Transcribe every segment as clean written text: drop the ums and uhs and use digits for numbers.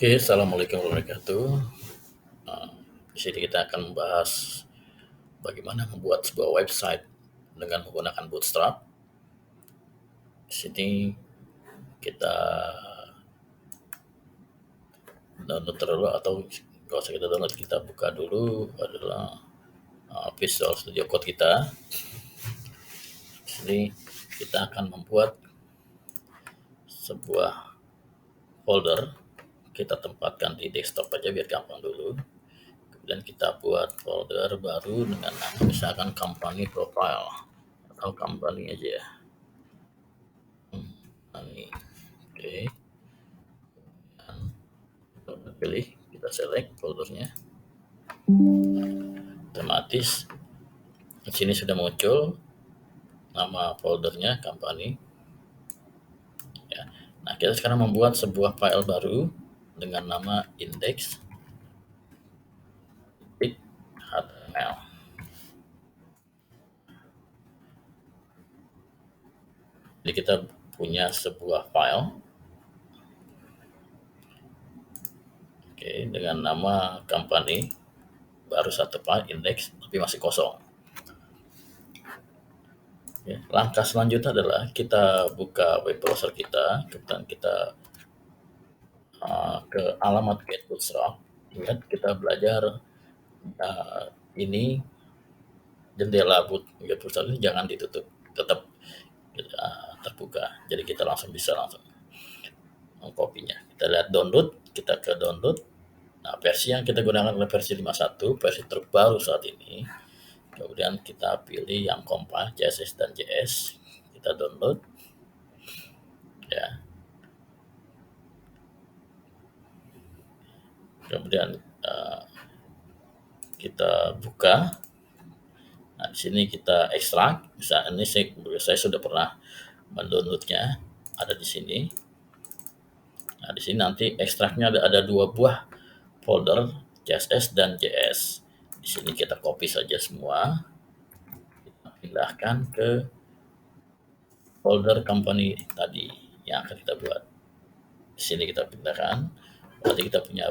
Oke, assalamualaikum warahmatullahi wabarakatuh. Uh, di sini kita akan membahas bagaimana membuat sebuah website dengan menggunakan Bootstrap. Di sini kita download dulu atau kalau usah kita download, kita buka dulu adalah Visual Studio Code kita. Di sini kita akan membuat sebuah folder. Kita tempatkan di desktop aja biar gampang dulu. Kemudian kita buat folder baru dengan nama misalkan company profile atau company aja ya. Company. Oke. Kita pilih, kita select foldernya. Otomatis di sini sudah muncul nama foldernya company. Ya. Nah, kita sekarang membuat sebuah file baru dengan nama index.html. Jadi kita punya sebuah file, oke, dengan nama company, baru satu file index tapi masih kosong. Ya, langkah selanjutnya adalah kita buka web browser kita, kemudian kita ke alamat Get Bootstrap. Ingat, kita belajar ini jendela Get Bootstrap ini jangan ditutup, tetap terbuka. Jadi kita bisa langsung mengkopinya. Kita lihat download, kita ke download. Nah, versi yang kita gunakan adalah versi 51, versi terbaru saat ini. Kemudian kita pilih yang compile CSS dan JS, kita download. Ya. Kemudian kita buka. Nah, di sini kita ekstrak. Misalnya ini saya sudah pernah mendownloadnya, ada di sini. Nah, di sini nanti ekstraknya ada 2 buah folder, CSS dan JS. Di sini kita copy saja semua. Kita pindahkan ke folder company tadi yang akan kita buat. Di sini kita pindahkan. Berarti kita punya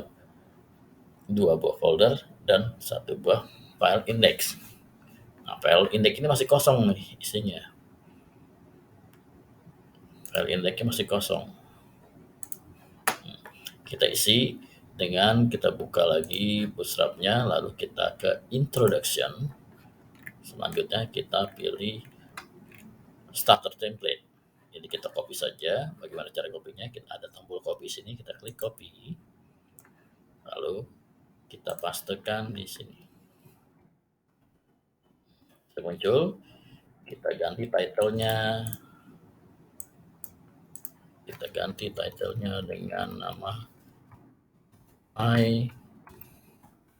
2 buah folder dan 1 buah file index. Nah, file index ini masih kosong nih isinya. File indexnya masih kosong. Kita isi dengan kita buka lagi Bootstrap-nya, lalu kita ke introduction. Selanjutnya kita pilih starter template. Jadi kita copy saja. Bagaimana cara copy-nya? Kita ada tombol copy sini, kita klik copy. Lalu kita pastekan di sini. Sudah muncul. Kita ganti title-nya. Kita ganti title-nya dengan nama I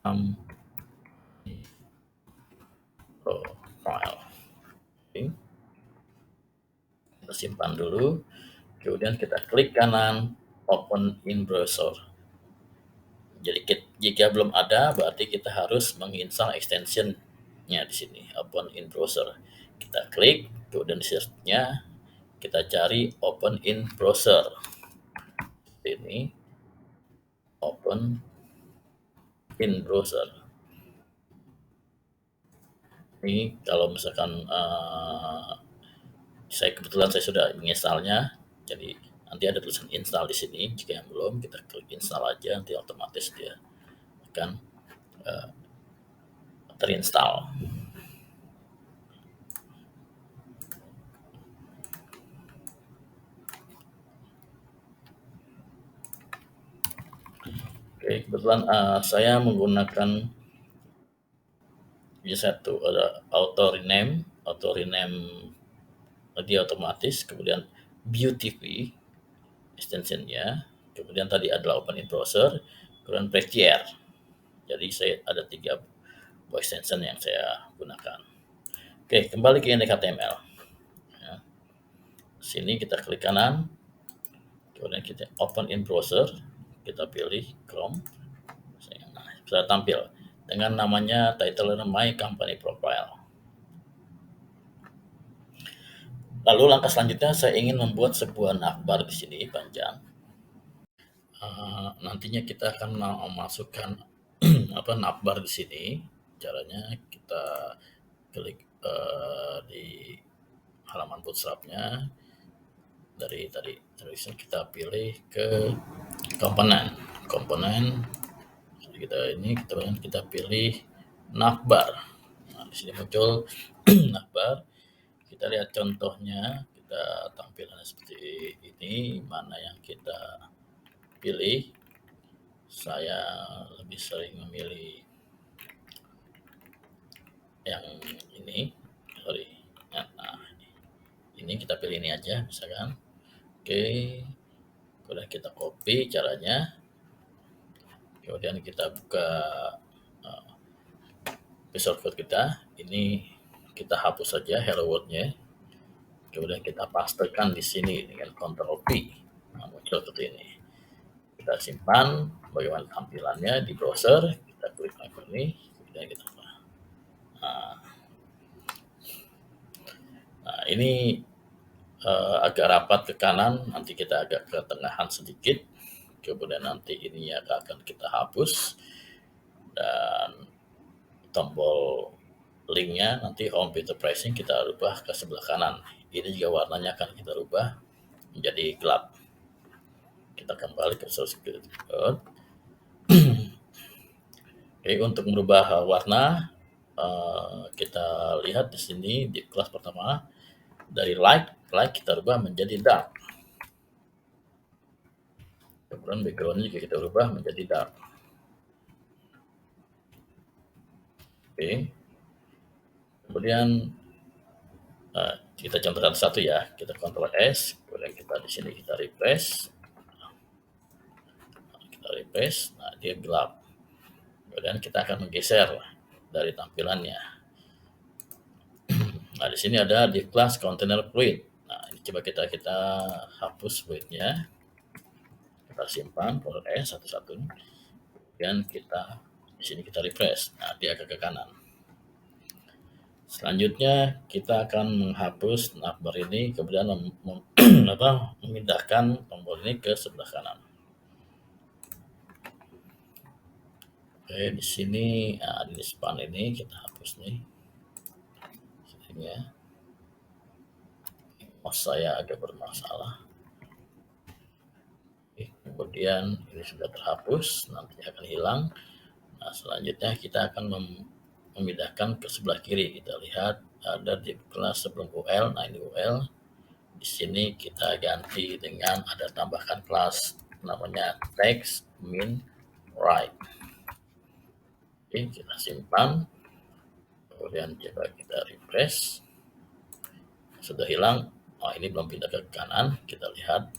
am profile. Okay. Kita simpan dulu. Kemudian kita klik kanan open in browser. Jadi jika belum ada, berarti kita harus menginstal extension-nya di sini, open in browser. Kita klik, kemudian di search-nya kita cari open in browser. Ini open in browser. Ini kalau misalkan kebetulan saya sudah menginstalnya, jadi nanti ada tulisan install di sini. Jika yang belum, kita klik install aja, nanti otomatis dia akan terinstall. Oke, kebetulan saya menggunakan satu ada auto rename dia otomatis, kemudian BuTV extensionnya, kemudian tadi adalah open in browser, kemudian Prettier. Jadi saya ada 3 buah extension yang saya gunakan. Oke, kembali ke index.html. Ya. Sini kita klik kanan, kemudian kita open in browser, kita pilih Chrome. Nah, bisa tampil dengan namanya title My Company Profile. Lalu langkah selanjutnya saya ingin membuat sebuah navbar di sini panjang. nantinya kita akan memasukkan navbar di sini. Caranya kita klik di halaman Bootstrap-nya. Dari tadi kita pilih ke komponen. Kita pilih navbar. Nah, di sini muncul navbar. Kita lihat contohnya, kita tampilannya seperti ini, mana yang kita pilih. Saya lebih sering memilih yang ini. Nah, ini kita pilih ini aja misalkan. Oke. Kemudian kita copy caranya. Kemudian kita buka Visual Code kita. Ini kita hapus saja hello world-nya. Kemudian kita pastekan di sini dengan Ctrl P. Nah, muncul seperti ini. Kita simpan bagaimana tampilannya di browser. Kita klik icon ini. Kemudian kita Nah, ini agak rapat ke kanan, nanti kita agak ke tengahan sedikit. Kemudian nanti ini akan kita hapus. Dan tombol linknya nanti home Peter pricing kita rubah ke sebelah kanan. Ini juga warnanya akan kita rubah menjadi gelap. Kita kembali ke source code. Oke, untuk merubah warna kita lihat di sini di kelas pertama, dari light kita rubah menjadi dark. Kemudian background-nya juga kita rubah menjadi dark. Oke. Kemudian kita contohkan satu ya, kita Ctrl S, kemudian kita di sini kita refresh. Nah, dia gelap. Kemudian kita akan menggeser dari tampilannya. Nah, di sini ada di kelas container fluid. Nah, ini coba kita hapus fluidnya. Kita simpan Ctrl S satu-satu. Kemudian kita di sini kita refresh. Nah, dia agak ke kanan. Selanjutnya kita akan menghapus navbar ini, kemudian memindahkan tombol ini ke sebelah kanan. Oke, di sini di span ini kita hapus nih. Sininya. Mouse saya agak bermasalah. Oke, kemudian ini sudah terhapus, nantinya akan hilang. Nah, selanjutnya kita akan memindahkan ke sebelah kiri. Kita lihat ada di kelas sebelum UL. Nah, ini UL. Di sini kita ganti dengan ada tambahkan kelas namanya text min right. Oke, kita simpan. Kemudian coba kita refresh. Sudah hilang. Oh, ini belum pindah ke kanan. Kita lihat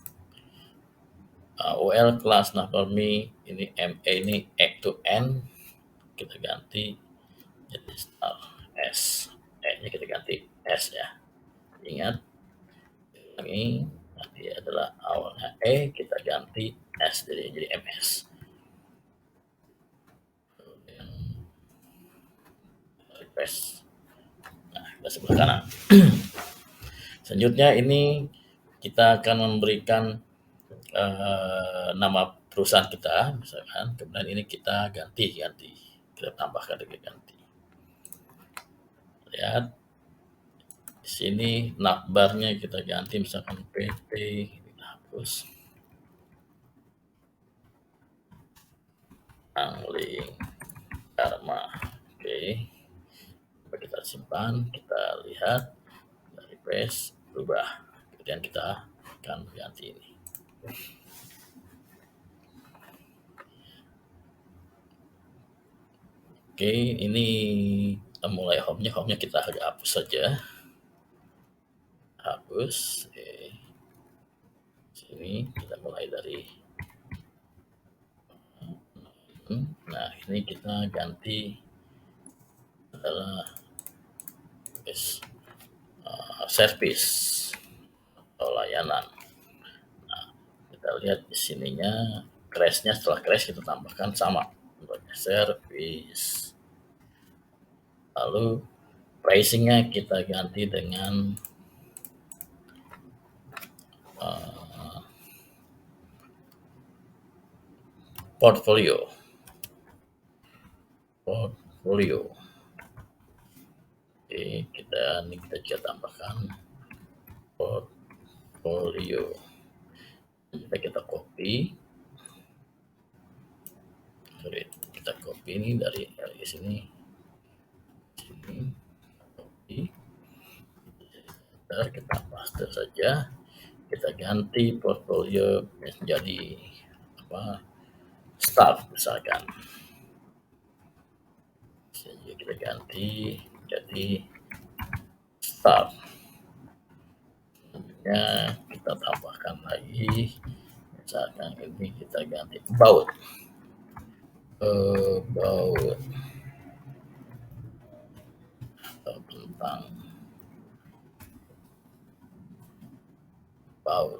UL kelas navbarme ini MA ini X to N kita ganti jadi star S. Nya kita ganti S ya. Ingat ini nanti adalah awalnya E, kita ganti S jadi MS. Kemudian refresh. Nah, kita sebelah kanan. Selanjutnya ini kita akan memberikan nama perusahaan kita misalkan, kemudian ini kita ganti, kita tambahkan dengan ganti. Lihat di sini navbarnya kita ganti misalkan PT, kita hapus. Angling Dharma. Oke. Kita simpan, kita lihat, kita refresh, berubah. Kemudian kita akan ganti ini. Oke, ini mulai home-nya kita agak hapus saja. Hapus. Oke. Sini kita mulai dari nah, ini kita ganti adalah service atau layanan. Nah, kita lihat di sininya crash-nya, setelah crash kita tambahkan sama service. Lalu pricing-nya kita ganti dengan portfolio. Portfolio. Oke, kita juga tambahkan portfolio. Kita copy. Sorry, kita copy ini dari sini. Copy. Kita paste saja. Kita ganti portfolio menjadi staff misalkan. Jadi kita ganti jadi staff. Selanjutnya kita tambahkan lagi, misalkan ini kita ganti about. Atau tentang about.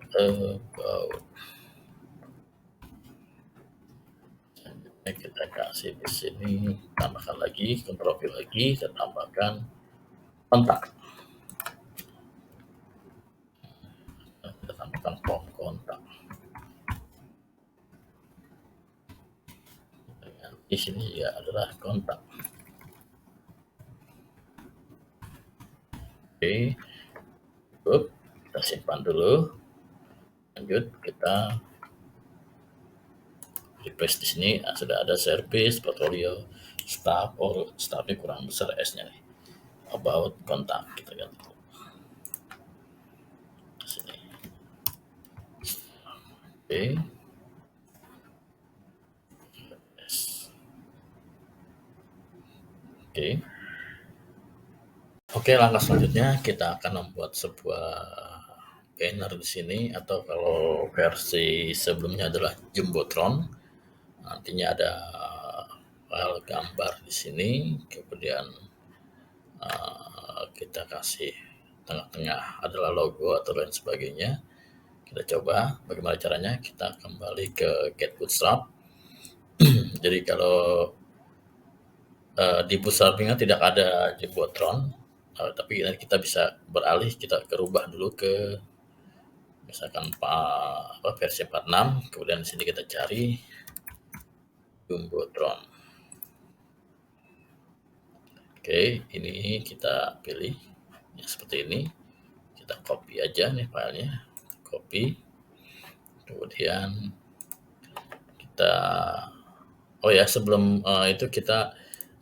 Selanjutnya kita kasih di sini, tambahkan lagi, Ctrl V lagi, kita tambahkan kontak. Kita tambahkan form kontak. Di sini ya adalah kontak. Oke, cukup. Kita simpan dulu. Lanjut, kita refresh di sini. Sudah ada service, portfolio, staff. Oh, staffnya kurang besar S-nya nih. About, kontak, kita ganti di sini. Oke. Oke, langkah selanjutnya kita akan membuat sebuah banner di sini, atau kalau versi sebelumnya adalah Jumbotron. Nantinya ada file gambar di sini, kemudian kita kasih tengah-tengah adalah logo atau lain sebagainya. Kita coba bagaimana caranya. Kita kembali ke Get Bootstrap. Jadi kalau di Bootstraping tidak ada Jumbotron, tapi kita bisa beralih, kita rubah dulu ke misalkan versi 46, kemudian di sini kita cari Jumbotron. Oke, ini kita pilih ya, seperti ini. Kita copy aja nih filenya, copy. Kemudian kita sebelum itu kita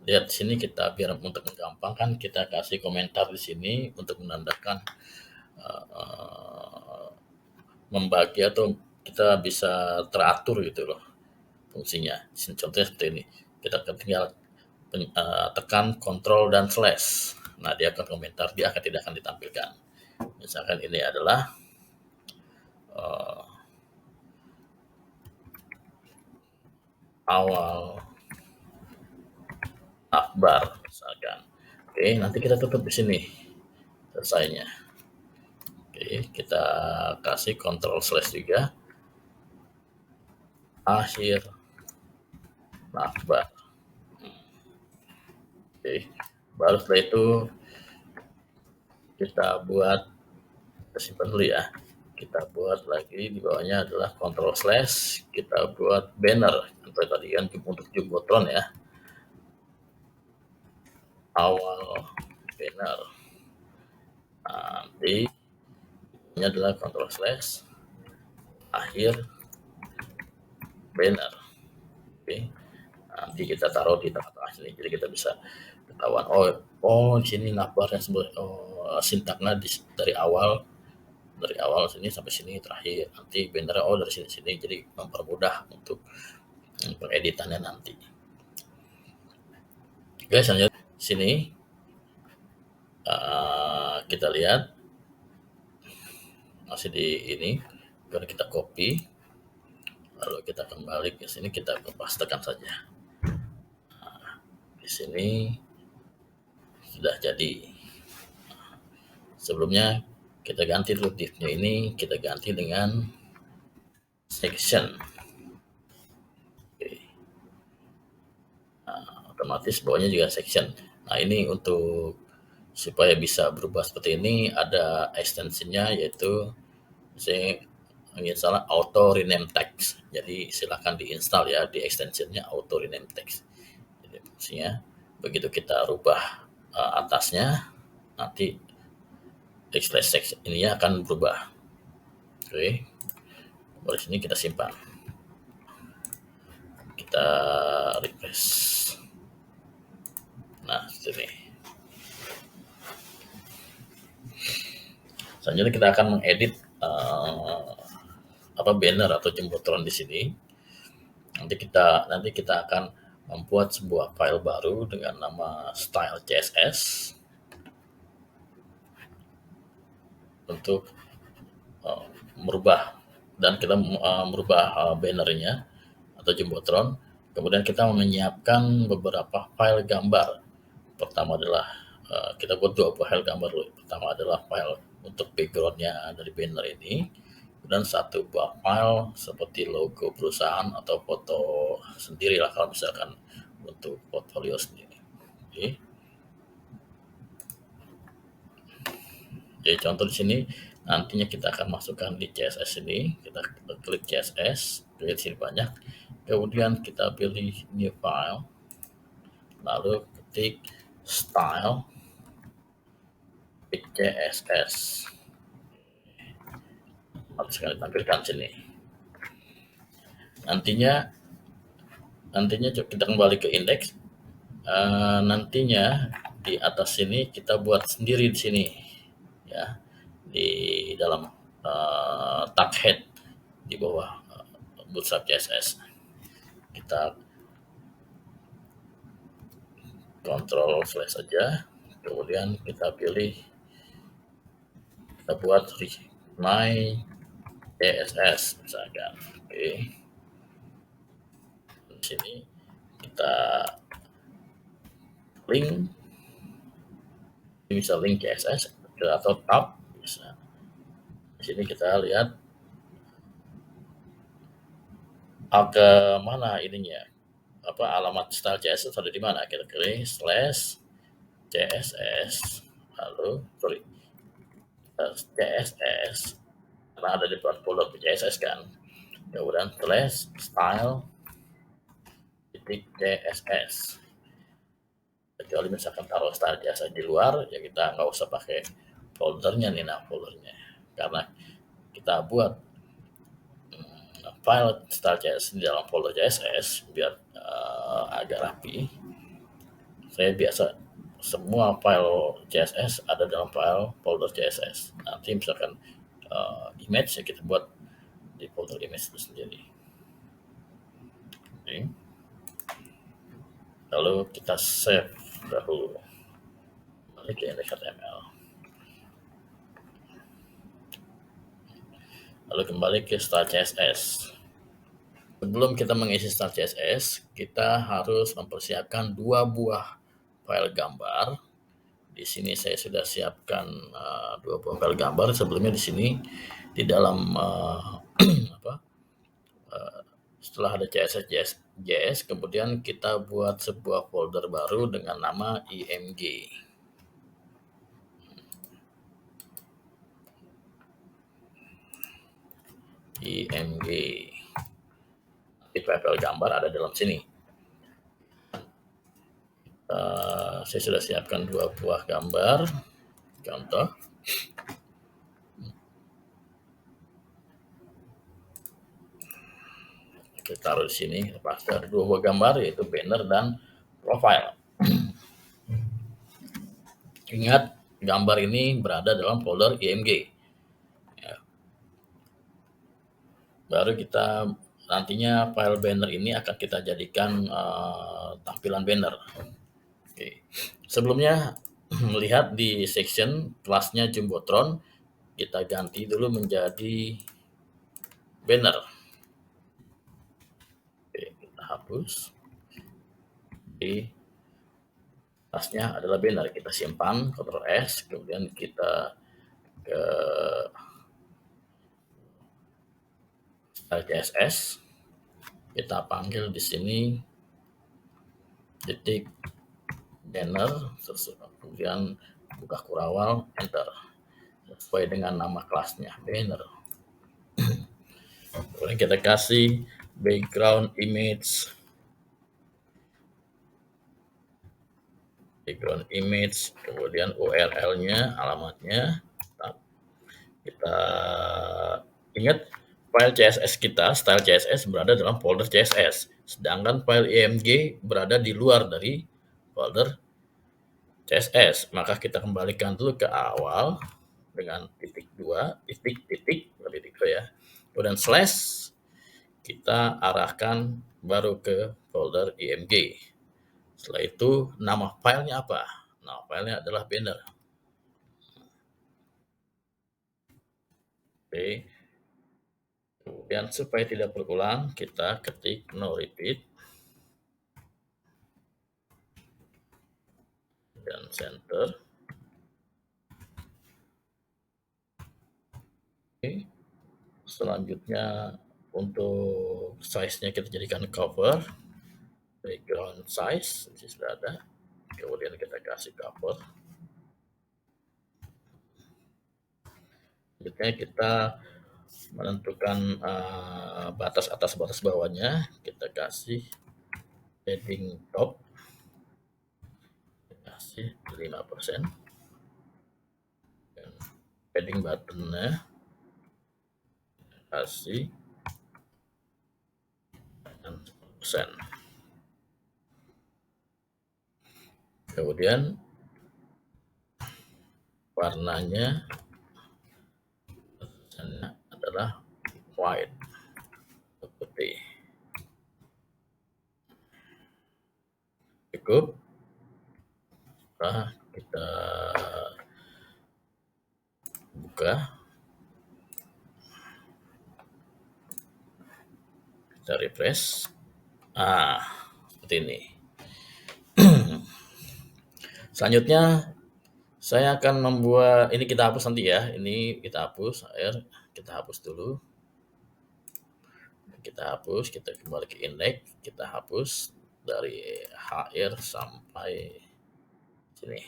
lihat sini, kita biar untuk menggampangkan kita kasih komentar di sini untuk menandakan membagi atau kita bisa teratur gitu loh fungsinya. Contohnya seperti ini, kita tinggal tekan Ctrl dan slash. Nah, dia akan komentar, dia tidak akan ditampilkan. Misalkan ini adalah awal akbar misalkan. Oke, nanti kita tutup di sini selesainya. Oke, kita kasih Ctrl slash juga, akhir akbar. Oke, baru setelah itu kita buat, kita simpan dulu ya. Kita buat lagi di bawahnya adalah Ctrl slash, kita buat banner. Seperti tadi kan untuk Jumbotron ya. Awal banner. Nanti ini adalah Ctrl slash, akhir banner. Oke. Nanti kita taruh di tengah-tengah sini, jadi kita bisa ketahuan di sini navbarnya sintaknya dari awal sini sampai sini terakhir, nanti bannernya dari sini, jadi mempermudah untuk pengeditannya nanti. Oke, selanjutnya sini kita lihat masih di ini, kemudian kita copy, lalu kita kembali ke sini, kita pastekan saja. Di sini sudah jadi. Sebelumnya kita ganti dulu div-nya ini, kita ganti dengan section. Oke. Nah, otomatis bawahnya juga section. Nah, ini untuk supaya bisa berubah seperti ini, ada ekstensinya, yaitu menginstall auto rename text. Jadi silakan diinstal ya di extensionnya auto rename text. Jadi fungsinya begitu kita rubah atasnya, nanti text ini akan berubah. Oke, dari sini kita simpan, kita refresh. Nah, sini. Selanjutnya kita akan mengedit banner atau jembotron di sini. Nanti kita akan membuat sebuah file baru dengan nama style CSS untuk merubah, dan kita merubah bannernya atau jembotron. Kemudian kita menyiapkan beberapa file gambar. Pertama adalah kita buat dua file gambar dulu. Pertama adalah file untuk backgroundnya dari banner ini, dan satu buah file seperti logo perusahaan atau foto sendiri lah kalau misalkan untuk portfolio sendiri. Oke. Jadi contoh di sini nantinya kita akan masukkan di CSS ini. Kita klik CSS, pilih sini banyak, kemudian kita pilih new file, lalu ketik style CSS. Harus sekali tampilkan sini. Nantinya kita kembali ke indeks. Nantinya di atas sini kita buat sendiri di sini ya, di dalam tag head di bawah Bootstrap CSS. Kita Ctrl// saja, kemudian kita pilih, kita buat my CSS misalkan. Oke. Di sini kita link, bisa link CSS atau tab bisa. Di sini kita lihat ke mana ininya, alamat style CSS ada di mana. Kita klik /CSS, lalu CSS karena ada di folder CSS kan, kemudian /style CSS. Kecuali misalkan taruh style CSS di luar, ya kita nggak usah pakai foldernya nih. Nah, foldernya karena kita buat file style CSS di dalam folder CSS biar agak rapi. Saya biasa semua file CSS ada dalam file folder CSS. Nanti misalkan image ya kita buat di folder image itu sendiri. Oke. Lalu kita save dahulu, balik ke index.html, lalu kembali ke style CSS. Sebelum kita mengisi style CSS, kita harus mempersiapkan dua buah file gambar. Di sini saya sudah siapkan dua buah file gambar. Sebelumnya di sini di dalam setelah ada CSS, kemudian kita buat sebuah folder baru dengan nama img. File gambar ada dalam sini. Saya sudah siapkan dua buah gambar. Contoh, kita taruh di sini. Pasti ada dua buah gambar, yaitu banner dan profile. Ingat, gambar ini berada dalam folder img. Ya. Baru kita nantinya file banner ini akan kita jadikan tampilan banner. Oke. Sebelumnya melihat di section kelasnya Jumbotron, kita ganti dulu menjadi banner. Oke, kita hapus. Di kelasnya adalah banner, kita simpan, Ctrl+S, kemudian kita ke style CSS, kita panggil di sini titik banner, kemudian buka kurawal, enter, sesuai dengan nama kelasnya banner. Kemudian kita kasih background image, kemudian URL-nya, alamatnya. Kita ingat file CSS kita, style CSS berada dalam folder CSS, sedangkan file IMG berada di luar dari folder CSS. Maka kita kembalikan dulu ke awal dengan titik 2, titik dua ya. Kemudian slash, kita arahkan baru ke folder IMG. Setelah itu nama filenya apa? Nama filenya adalah banner. Oke. Kemudian supaya tidak berulang, kita ketik no repeat dan center. Oke. Selanjutnya untuk size-nya kita jadikan cover, background size sudah ada. Kemudian kita kasih cover. Selanjutnya kita menentukan batas atas batas bawahnya, kita kasih padding top, kasih 5%, dan padding buttonnya kasih 10%. Kemudian warnanya adalah white, putih. Cukup. Nah, kita buka, kita refresh. Seperti ini. Selanjutnya saya akan membuat, ini kita hapus nanti ya. Ini kita hapus, kita hapus dulu. Kita hapus, kita kembali ke index, kita hapus dari HR sampai sini.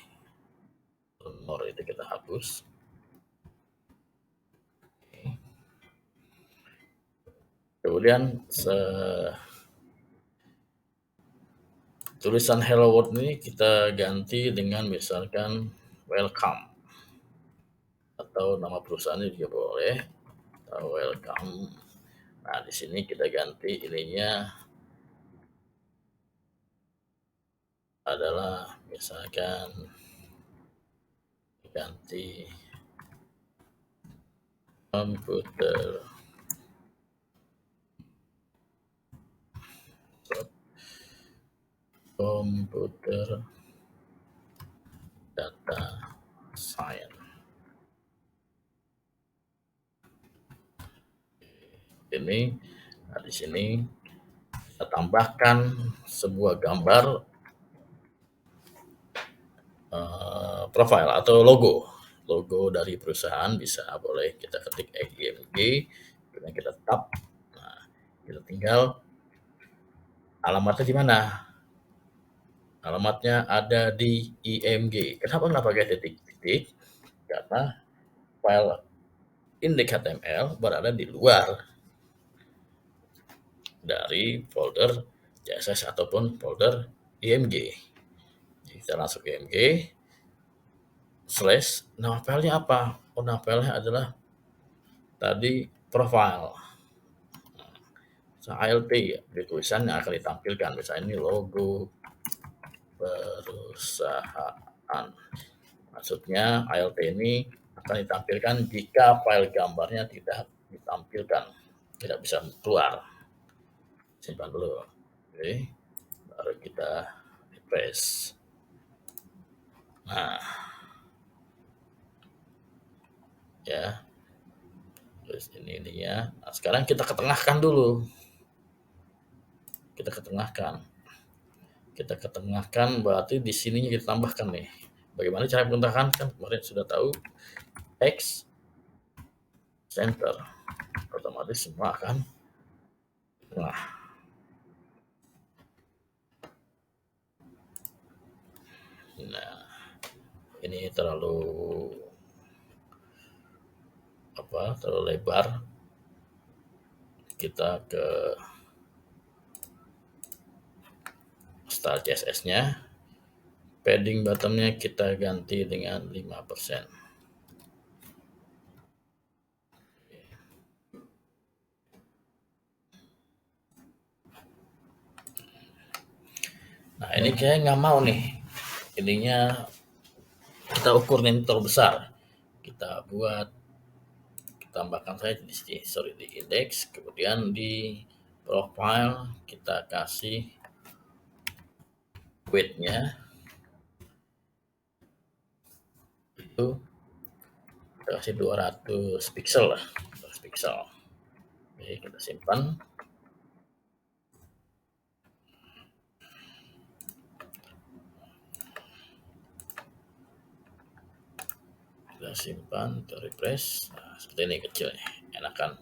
Nomor itu kita hapus. Kemudian tulisan hello world ini kita ganti dengan misalkan welcome, atau nama perusahaannya juga boleh, atau welcome. Nah, di sini kita ganti ininya adalah misalkan ganti komputer data science. Ini, nah di sini kita tambahkan sebuah gambar profile atau logo dari perusahaan, bisa boleh kita ketik IMG, kemudian kita tab. Nah, kita tinggal alamatnya di mana? Alamatnya ada di IMG. Kenapa nggak pakai titik-titik? Karena file index.html berada di luar dari folder CSS ataupun folder IMG. Jadi kita langsung ke IMG, slash, nama filenya apa? Oh, nama filenya adalah tadi profile. ALT, di tulisan yang akan ditampilkan, misalnya ini logo perusahaan. Maksudnya ALT ini akan ditampilkan jika file gambarnya tidak ditampilkan, tidak bisa keluar. Simpan dulu. Oke, baru kita refresh. Nah, ya, terus ini dia. Nah, sekarang kita ketengahkan dulu. Kita ketengahkan berarti di sininya kita tambahkan nih. Bagaimana cara mengetengahkan? Kan kemarin sudah tahu, X center, otomatis semua akan tengah. Nah, ini terlalu lebar. kita ke style CSS-nya, padding bottomnya kita ganti dengan 5%. Nah ini kayak nggak mau nih, ininya kita ukur nih terlalu besar. Kita buat, tambahkan saja di sini, sorry, di index, kemudian di profile kita kasih width-nya itu kita kasih 200 pixel lah, 200 pixel. Oke, kita simpan. Kita simpan, kita refresh. Nah, seperti ini kecilnya, enakan,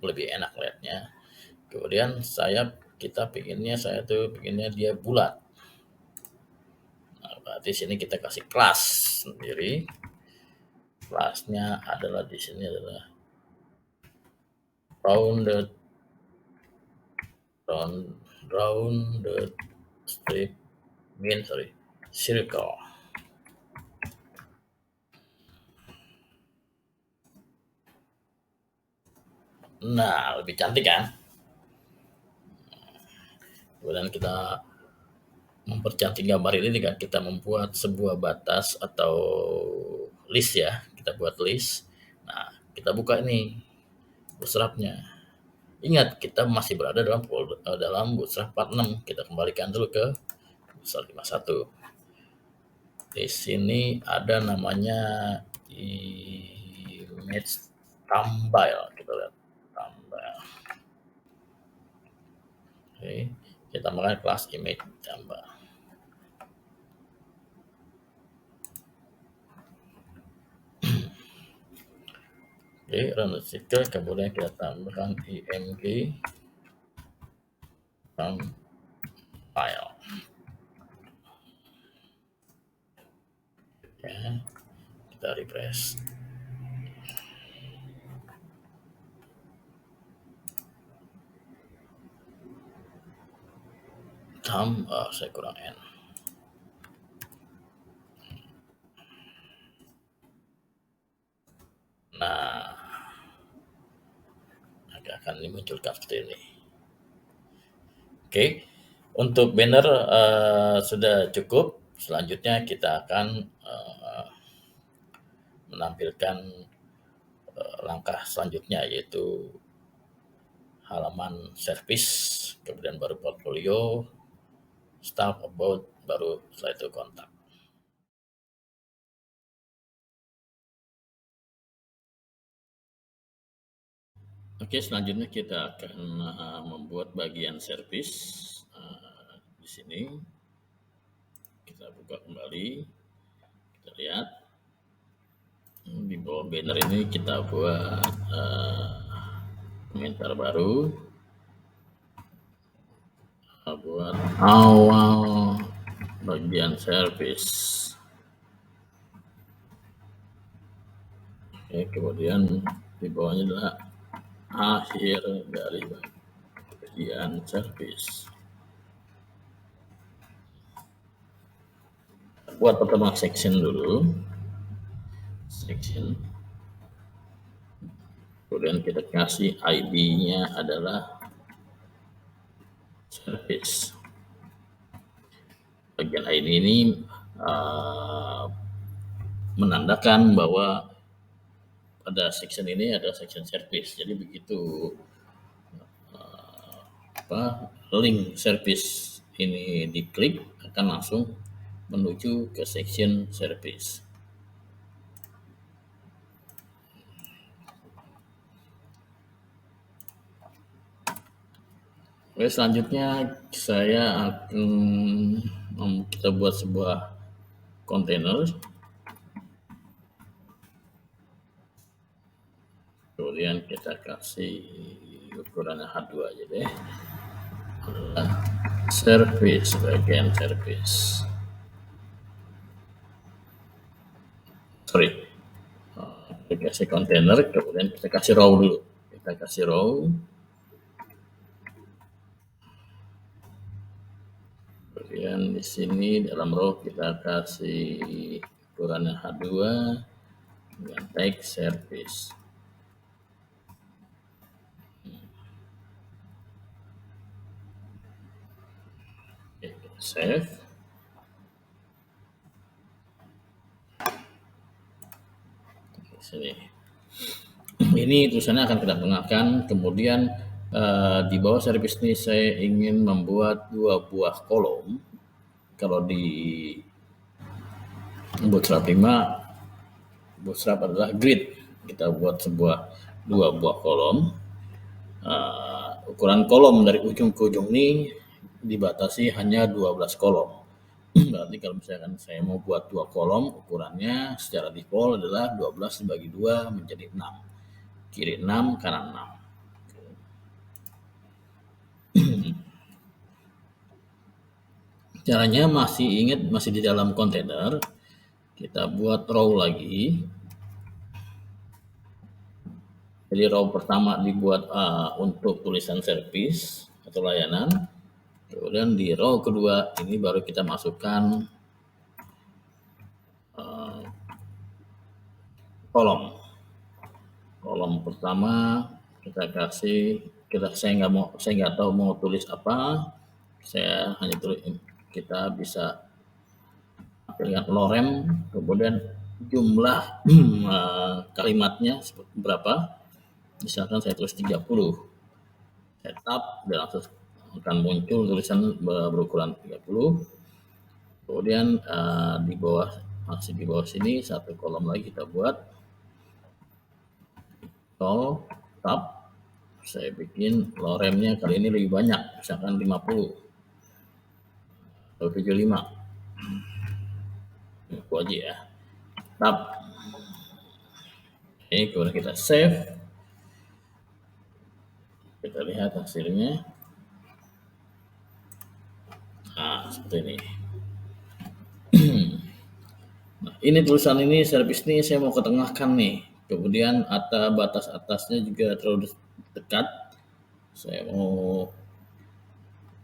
lebih enak lihatnya. Kemudian kita pinginnya dia bulat. Nah, berarti sini kita kasih kelas sendiri. Kelasnya adalah di sini adalah rounded strip circle. Nah, lebih cantik kan? Kemudian kita mempercantik gambar ini dengan kita membuat sebuah batas atau list ya. Kita buat list. Nah, kita buka ini bootstrapnya. Ingat, kita masih berada dalam bootstrap 46. Kita kembalikan dulu ke bootstrap 51. Di sini ada namanya image thumbnail, kita lihat thumbnail. Oke, kita tambahkan kelas image thumbnail. Oke, run cycle, kemudian kita tambahkan img thumbnail. Ya, kita refresh. Saya kurang N. Nah, akan dimunculkan seperti ini. Oke, untuk banner sudah cukup. Selanjutnya kita akan menampilkan langkah selanjutnya, yaitu halaman service, kemudian baru portfolio, staff, about, baru setelah itu kontak. Oke, selanjutnya kita akan membuat bagian service. Di sini kita buka kembali, kita lihat di bawah banner ini kita buat komentar baru, buat awal bagian service. Oke, kemudian di bawahnya adalah akhir dari bagian service. Buat pertama section dulu, section, kemudian kita kasih ID-nya adalah service. Bagian ID ini menandakan bahwa pada section ini ada section service. Jadi begitu link service ini diklik, akan langsung menuju ke section service. Oke, selanjutnya saya akan kita buat sebuah kontainer. Kemudian kita kasih ukurannya H2 aja deh. Service, bagian service. Kita kasih kontainer, kemudian kita kasih row dulu. Kita kasih row. Kemudian di sini dalam row kita kasih ukurannya H2 dengan tag service. Oke, kita save. Di sini. Ini tulisannya akan kita tengahkan. Kemudian di bawah service ini saya ingin membuat 2 buah kolom. Kalau di Bootstrap 5, Bootstrap adalah grid. Kita buat 2 buah kolom. Ukuran kolom dari ujung ke ujung ini dibatasi hanya 12 kolom. Berarti kalau misalkan saya mau buat 2 kolom, ukurannya secara default adalah 12 dibagi 2 menjadi 6. Kiri 6, kanan 6. Caranya masih di dalam kontainer. Kita buat row lagi. Jadi row pertama dibuat untuk tulisan service atau layanan. Kemudian di row kedua ini baru kita masukkan kolom. Kolom pertama kita kasih, saya nggak tahu mau tulis apa. Saya hanya tulis, kita bisa pilih lorem, kemudian jumlah kalimatnya berapa. Misalkan saya tulis 30. Saya tap dan langsung akan muncul tulisan berukuran 30. Kemudian masih di bawah sini satu kolom lagi kita buat. Tab, saya bikin loremnya kali ini lebih banyak, misalkan 50 atau 75. Itu aja ya. Tab. Oke, kemudian kita save. Kita lihat hasilnya. Nah, seperti ini. Nah, ini tulisan ini service ini saya mau ketengahkan nih. Kemudian batas atasnya juga terlalu dekat. Saya mau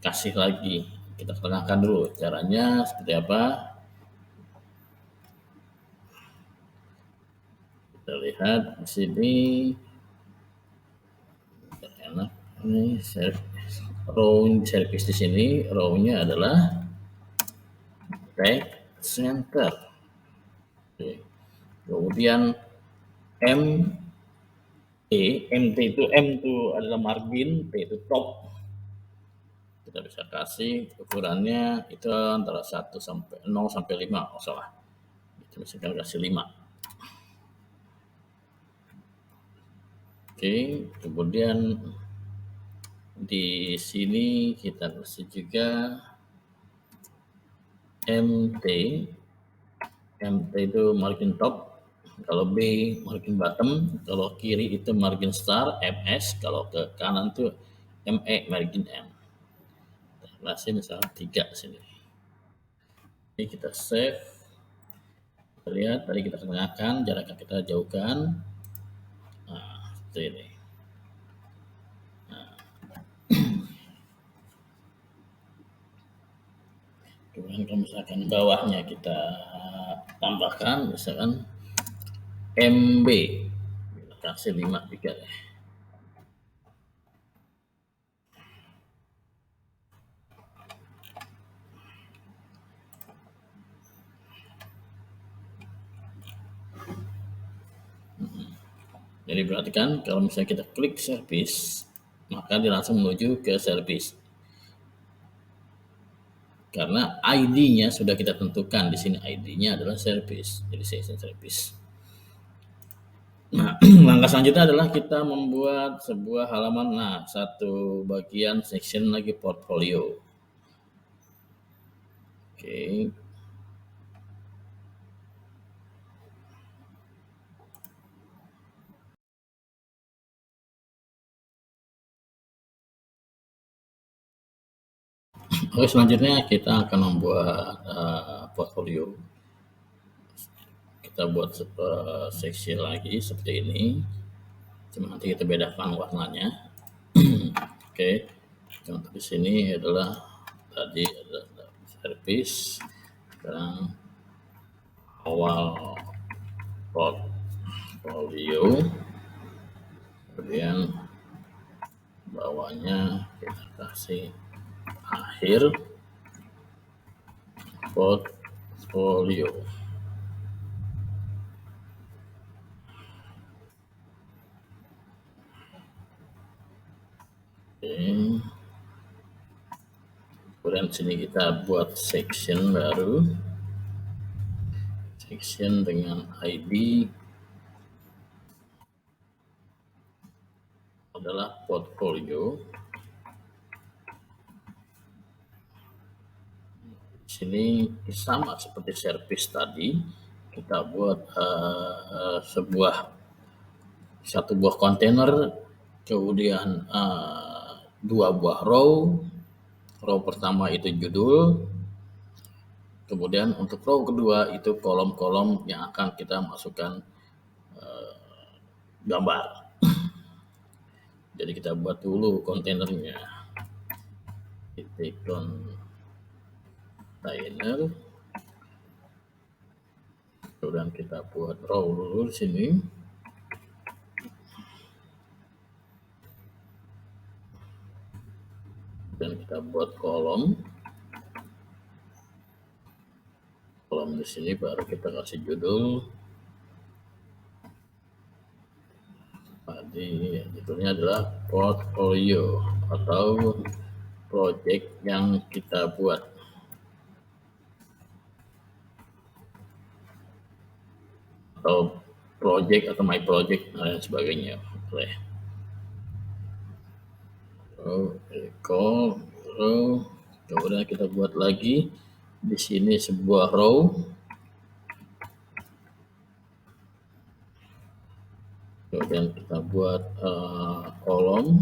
kasih lagi. Kita ketengahkan dulu. Caranya seperti apa? Kita lihat di sini. Enak. Ini row service di sini, row-nya adalah tag center. Oke. Kemudian MT itu adalah margin, T itu top. Kita bisa kasih ukurannya itu antara 0 sampai 5, oh salah. Kita bisa kasih 5. Oke, kemudian di sini kita kasih juga MT itu margin top, kalau B margin bottom, kalau kiri itu margin star, MS, kalau ke kanan itu ME margin M. Kita kasih misalnya 3 sini. Ini kita save. Kita lihat tadi kita tengahkan, jaraknya kita jauhkan. Nah, seperti ini. Kemudian kalau misalkan bawahnya kita tambahkan, misalkan MB, kita kasih 5 juga ya. Jadi perhatikan kalau misalnya kita klik service, maka dia langsung menuju ke service. Karena ID-nya sudah kita tentukan di sini, ID-nya adalah service, jadi session service. Nah, langkah selanjutnya adalah kita membuat sebuah halaman, satu bagian section lagi portfolio. Oke. Oke, selanjutnya kita akan membuat portfolio. Kita buat section lagi seperti ini. Cuma nanti kita bedakan warnanya. Oke. Contoh di sini adalah tadi ada service. Sekarang awal portfolio, kemudian bawahnya kita kasih akhir portfolio. Oke. Kemudian sini kita buat section baru, section dengan ID adalah portfolio. Sini sama seperti service tadi, kita buat satu buah kontainer, kemudian 2 buah row. Row pertama itu judul, kemudian untuk row kedua itu kolom-kolom yang akan kita masukkan gambar. Jadi kita buat dulu kontainernya. Titik kontainer. Kemudian kita buat row dulu di sini. Dan kita buat kolom. Kolom di sini baru kita kasih judul. Tadi judulnya adalah portfolio atau project yang kita buat. Atau project atau my project dan sebagainya. Boleh. Row, kemudian kita buat lagi di sini sebuah row, kemudian kita buat kolom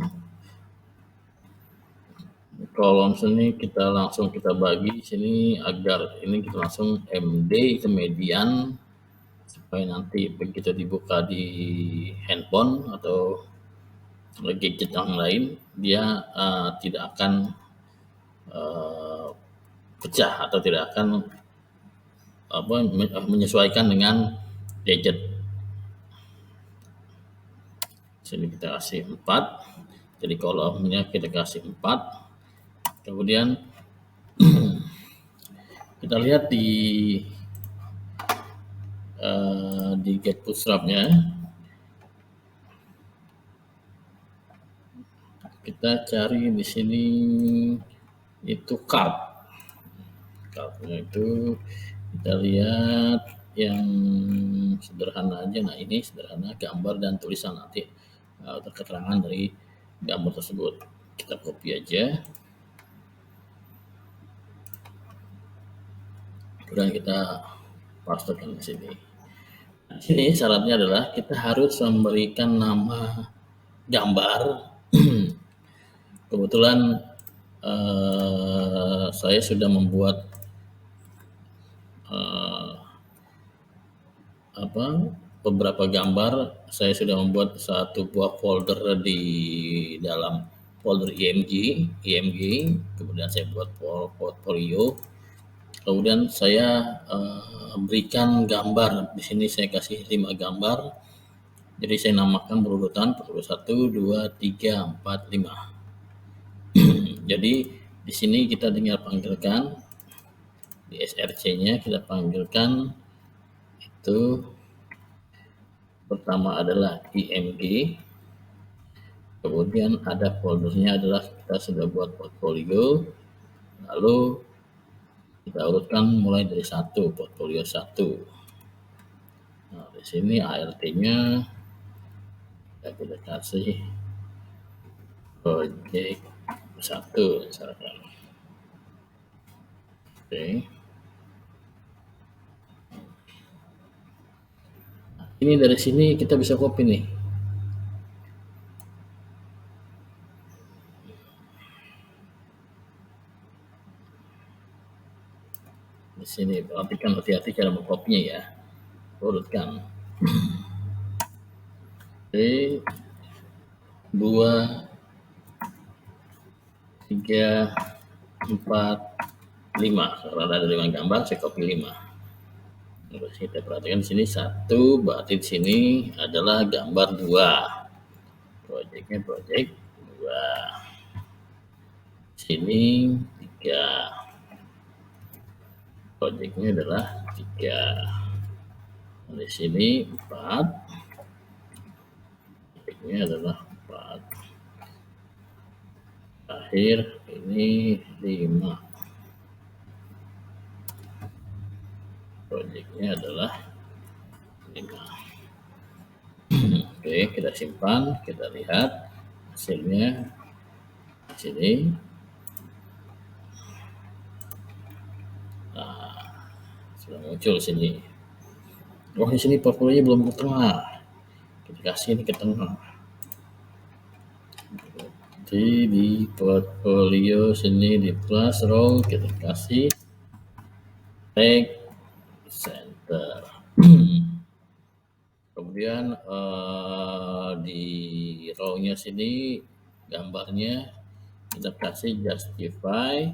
sini kita langsung kita bagi sini agar ini kita langsung MD itu median, supaya nanti begitu dibuka di handphone atau gadget yang lain dia tidak akan pecah atau tidak akan menyesuaikan dengan gadget. Sini kita kasih 4, jadi kolomnya kita kasih 4. Kemudian kita lihat di get bootstrapnya, kita cari di sini itu cardnya itu kita lihat yang sederhana aja. Nah ini sederhana, gambar dan tulisan, nanti keterangan dari gambar tersebut kita copy aja, kemudian kita pastekan di sini. Nah, sini syaratnya adalah kita harus memberikan nama gambar. Kebetulan saya sudah membuat beberapa gambar. Saya sudah membuat satu buah folder di dalam folder IMG, kemudian saya buat portfolio, kemudian saya berikan gambar. Di sini saya kasih 5 gambar, jadi saya namakan berurutan 1, 2, 3, 4, 5. Jadi di sini kita tinggal panggilkan di SRC-nya, kita panggilkan itu pertama adalah IMG, kemudian ada foldernya adalah kita sudah buat portfolio, lalu kita urutkan mulai dari 1, portfolio 1. Nah, di sini ART-nya kita kasih project 1 misalkan. Oke. Nah, ini dari sini kita bisa copy nih. Di sini perhatikan, hati-hati cara mengkopinya ya. Urutkan. Oke. 2, 3, 4, 5. Karena ada 5 gambar, saya copy 5. Terus kita perhatikan di sini 1, berarti di sini adalah gambar 2. Project 2. Sini 3. Projectnya adalah 3. Di sini 4. Projectnya adalah 4. Akhir ini 5. Projectnya adalah 5. Oke, kita simpan, kita lihat hasilnya di sini. Nah, sudah muncul sini. Oh, di sini portfolio belum ke tengah. Kita kasih ini ke tengah. Jadi di portfolio sini di plus row kita kasih tag center. Kemudian di row-nya sini gambarnya kita kasih justify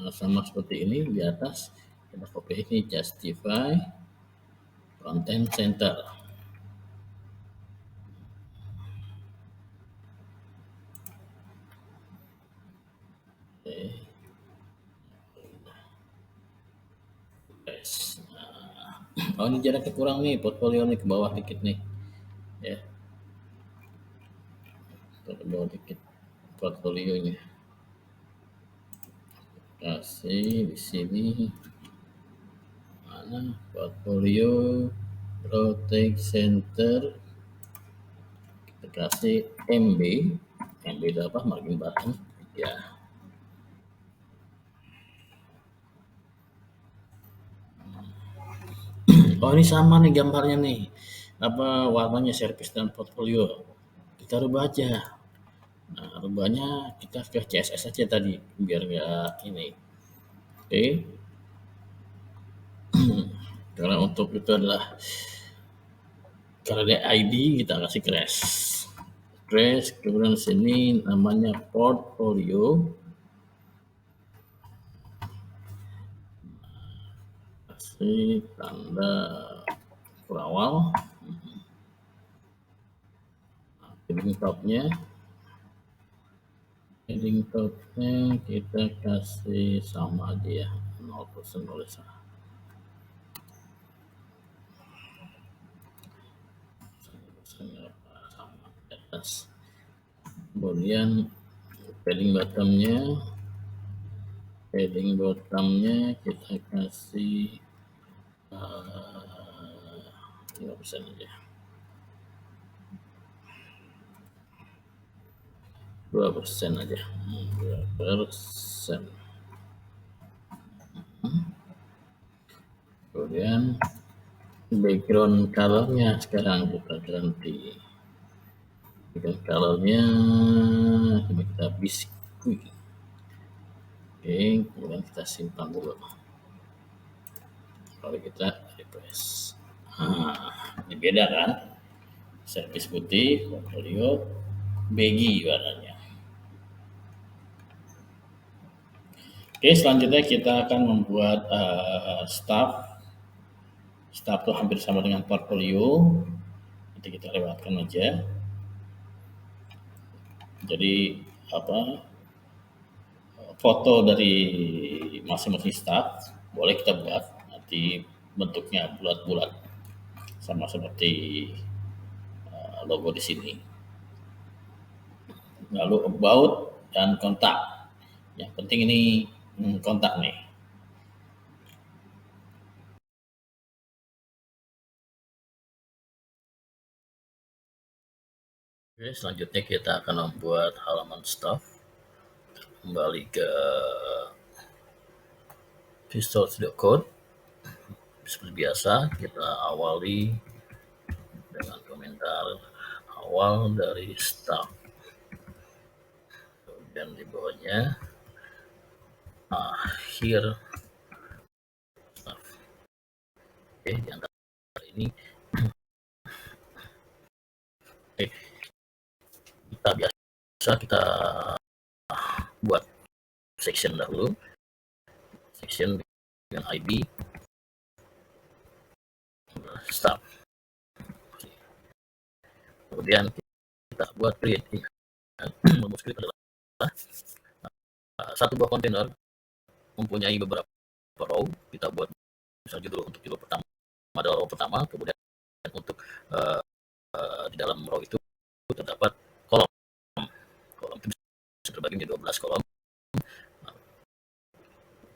sama seperti ini di atas. Kita copy ini justify content center. Oke. Oh, ini jaraknya kurang nih, portfolio nih ke bawah dikit nih, ya. Ke bawah dikit portfolionya. Kasih di sini mana portfolio protect center, kita kasih MB itu apa, margin button ya. Oh, ini sama nih gambarnya nih, apa warnanya service dan portfolio, kita rubah aja. Nah, rubahnya kita ke CSS aja tadi biar nggak ini. Oke. Karena untuk itu adalah karena dia ID kita kasih crash, kemudian sini namanya portfolio, kasih tanda berawal, heading topnya kita kasih sama aja ya, 0% boleh sama di atas. Kemudian padding bottomnya kita kasih 5% aja, 2% aja, 2%. Kemudian background colornya sekarang kita ganti, background colornya kita biskuit. Oke, kemudian kita simpan dulu, lalu kita refresh. Ini beda kan, servis putih, portfolio baggy warnanya. Oke, selanjutnya kita akan membuat staff tuh hampir sama dengan portfolio, nanti kita lewatkan aja. Jadi foto dari masing-masing staff boleh kita buat, nanti bentuknya bulat-bulat sama seperti logo di sini. Lalu about dan kontak, yang penting ini kontak nih. Oke, selanjutnya kita akan membuat halaman staff. Kembali ke Visual Studio Code. Seperti biasa, kita awali dengan komentar awal dari staff. Kemudian di bawahnya akhir staff. Oke, di antara ini kita biasa kita buat section dahulu, section dengan ID staff. Kemudian kita buat create. Rumus create adalah satu buah kontainer mempunyai beberapa row. Kita buat misalnya judul untuk judul pertama adalah row pertama, kemudian untuk di dalam row itu terdapat kolom. Kolom itu bisa terbagi menjadi 12 kolom.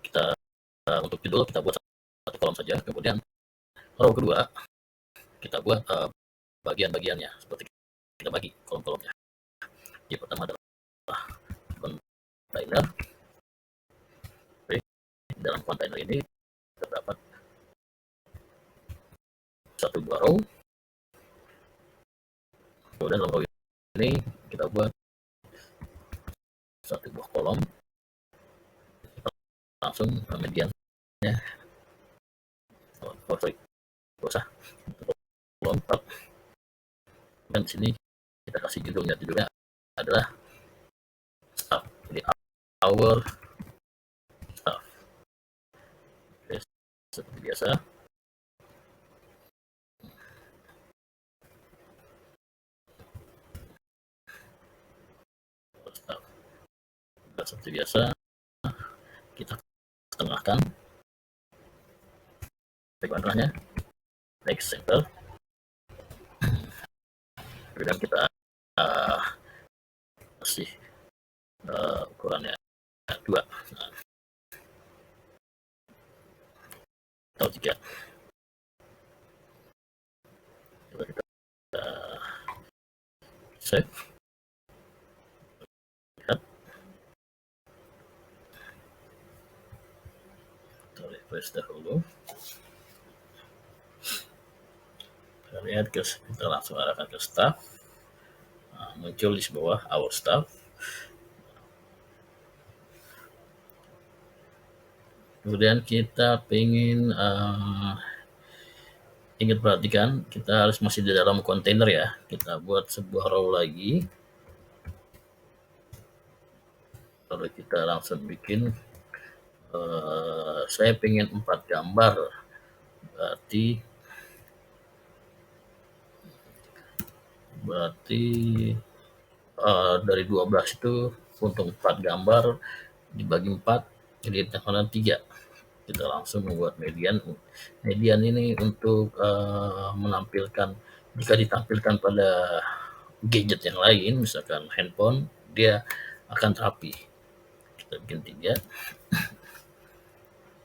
Kita untuk judul kita buat satu kolom saja, kemudian row kedua kita buat bagian-bagiannya seperti kita bagi kolom-kolomnya. Yang pertama adalah kontainer. Di dalam kontainer ini terdapat satu buah row. Kemudian dalam row ini kita buat satu buah kolom. Langsung mediannya. Oh, sorry, usah kolom tab. Dan di sini kita kasih judulnya adalah staff. Jadi our staff. Oke, seperti biasa. Staff. Seperti biasa kita tengahkan background-nya, text center. Kemudian kita kasih ukurannya 2 atau 3. Coba kita save. Lihat. Kita refresh dahulu. Kita lihat kita langsung arahkan ke staff. Muncul di bawah our staff. Kemudian kita ingin ingat perhatikan, kita harus masih di dalam kontainer ya. Kita buat sebuah row lagi. Lalu kita langsung bikin, saya pengen 4 gambar. Berarti dari 12 itu untuk 4 gambar dibagi 4 jadi takaran 3. Kita langsung membuat median. Median ini untuk menampilkan, jika ditampilkan pada gadget yang lain, misalkan handphone, dia akan rapi. Kita bikin 3.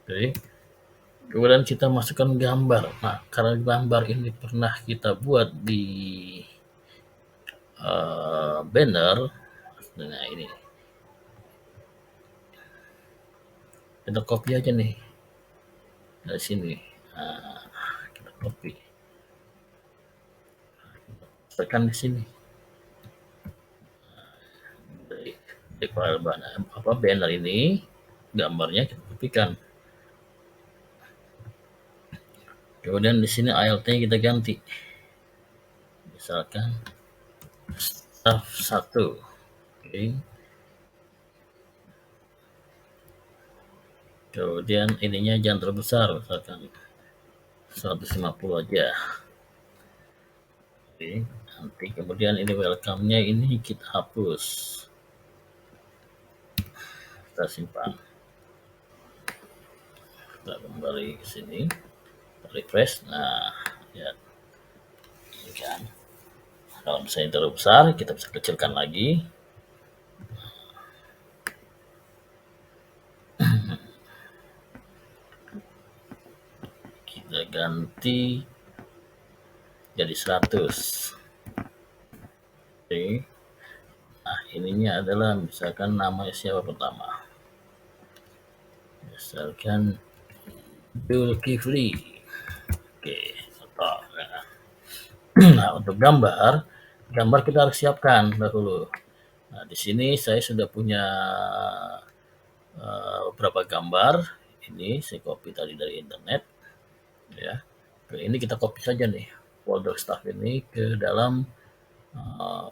Oke. Kemudian kita masukkan gambar. Nah, karena gambar ini pernah kita buat di banner, nah ini kita copy aja nih dari sini. Nah, kita copy, tekan di sini di file banner ini, gambarnya kita kopikan. Kemudian di sini alt-nya kita ganti, misalkan staff 1. Oke. Kemudian ininya jangan terlalu besar, misalkan 150 aja. Oke, nanti kemudian ini welcome-nya ini kita hapus. Kita simpan. Kita kembali ke sini, refresh. Nah, ya, ini kan. Kalau misalnya terlalu besar, kita bisa kecilkan lagi. Kita ganti jadi 100. Oke. Nah, ininya adalah misalkan nama siapa pertama. Misalkan Zulkifli. Oke, contoh. Nah, untuk gambar kita harus siapkan dahulu. Nah, di sini saya sudah punya beberapa gambar. Ini saya copy tadi dari internet, ya. Ini kita copy saja nih folder staff ini ke dalam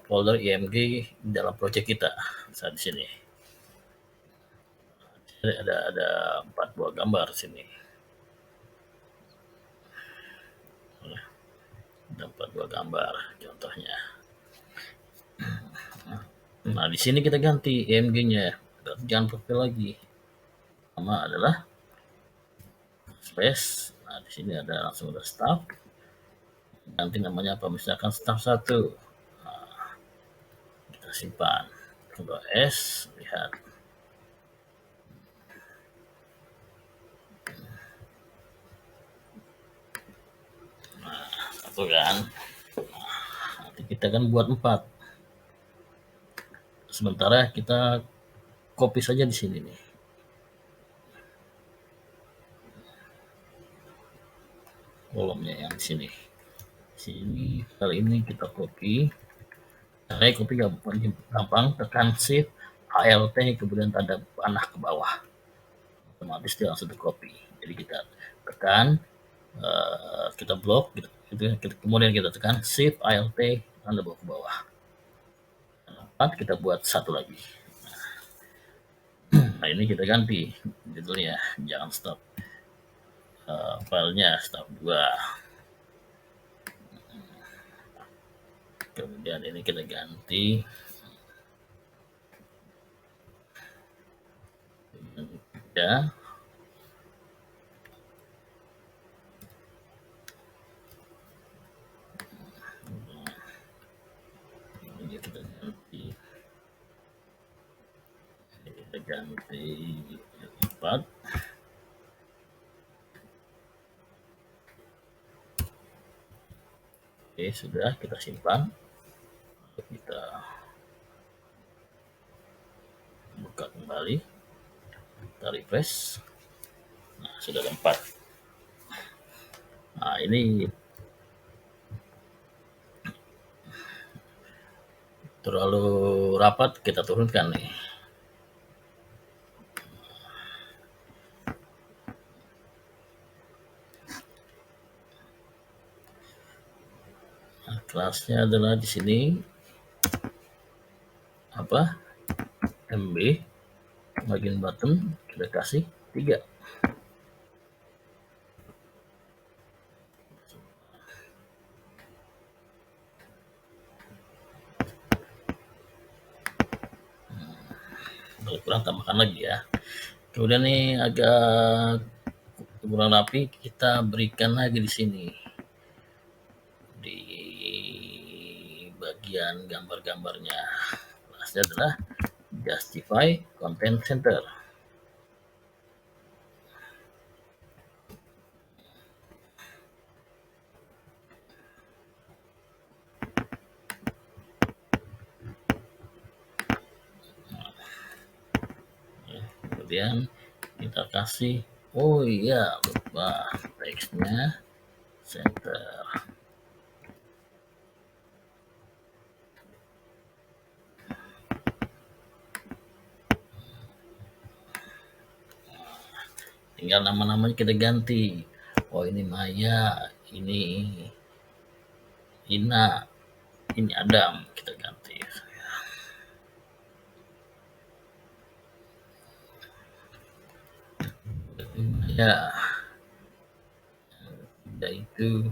folder IMG dalam project kita saat di sini. ada 4 buah gambar sini. Ada 4 buah gambar contohnya. Nah, di sini kita ganti IMG-nya, jangan profil lagi. Nama adalah space. Nah, di sini ada langsung ada staff. Ganti namanya apa? Misalkan staff 1. Nah, kita simpan. Ctrl S, lihat. Nah, satu kan. Nanti kita kan buat 4. Sementara kita copy saja di sini nih. Kolomnya yang di sini. Sini kali ini kita copy. Caranya copy gampang, tekan Shift Alt kemudian tanda panah ke bawah. Otomatis dia langsung copy. Jadi kita tekan, kita blok, kemudian kita tekan Shift Alt tanda ke bawah. Kita buat satu lagi. Nah, ini kita ganti judulnya, jangan stop. Filenya stop 2. Kemudian ini kita ganti ya. Ini kita ganti 4. Oke, sudah kita simpan. Kita buka kembali, kita refresh. Nah, sudah ada 4. Nah, ini terlalu rapat, kita turunkan nih. Nah, kelasnya adalah di sini apa? MB bagian button kita kasih 3. Kalau kurang tambahkan lagi ya. Kemudian nih agak kurang rapi, kita berikan lagi di sini di bagian gambar-gambarnya. Kelasnya adalah Justify Content Center. Kemudian kita kasih, oh iya lupa, teksnya center. Tinggal nama-namanya kita ganti. Oh, ini Maya, ini Ina, ini Adam, kita ganti. Ya, itu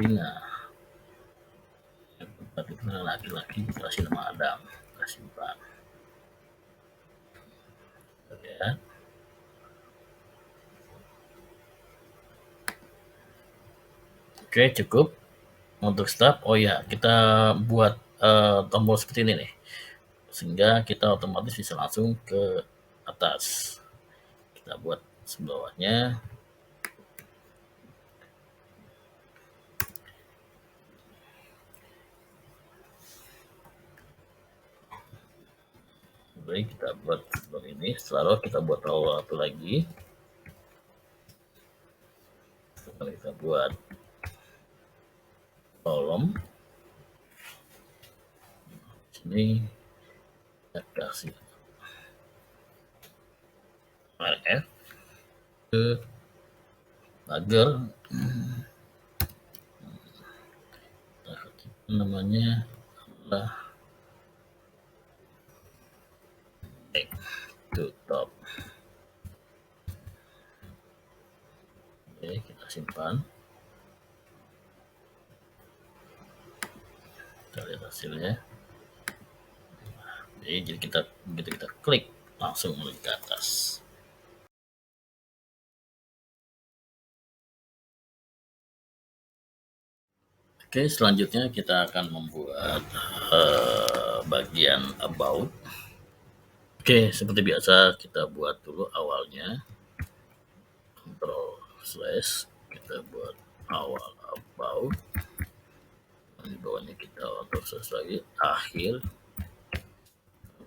Ina. Yang tempat itu laki-laki, kasih nama Adam, kasih simpan. Ya. Oke, cukup untuk start. Oh ya, kita buat tombol seperti ini nih, sehingga kita otomatis bisa langsung ke atas. Kita buat sebelahnya. Baik, kita buat ini. Setelah kita buat tombol satu lagi. Setelah kita buat kolom sini, kita kasih RF ke pagar, namanya adalah simpan, kita lihat hasilnya. Jadi kita begitu kita klik langsung menuju ke atas. Oke, selanjutnya kita akan membuat bagian about. Oke, seperti biasa kita buat dulu awalnya. Ctrl/, kita buat awal about. Di bawahnya kita Ctrl/ lagi, akhir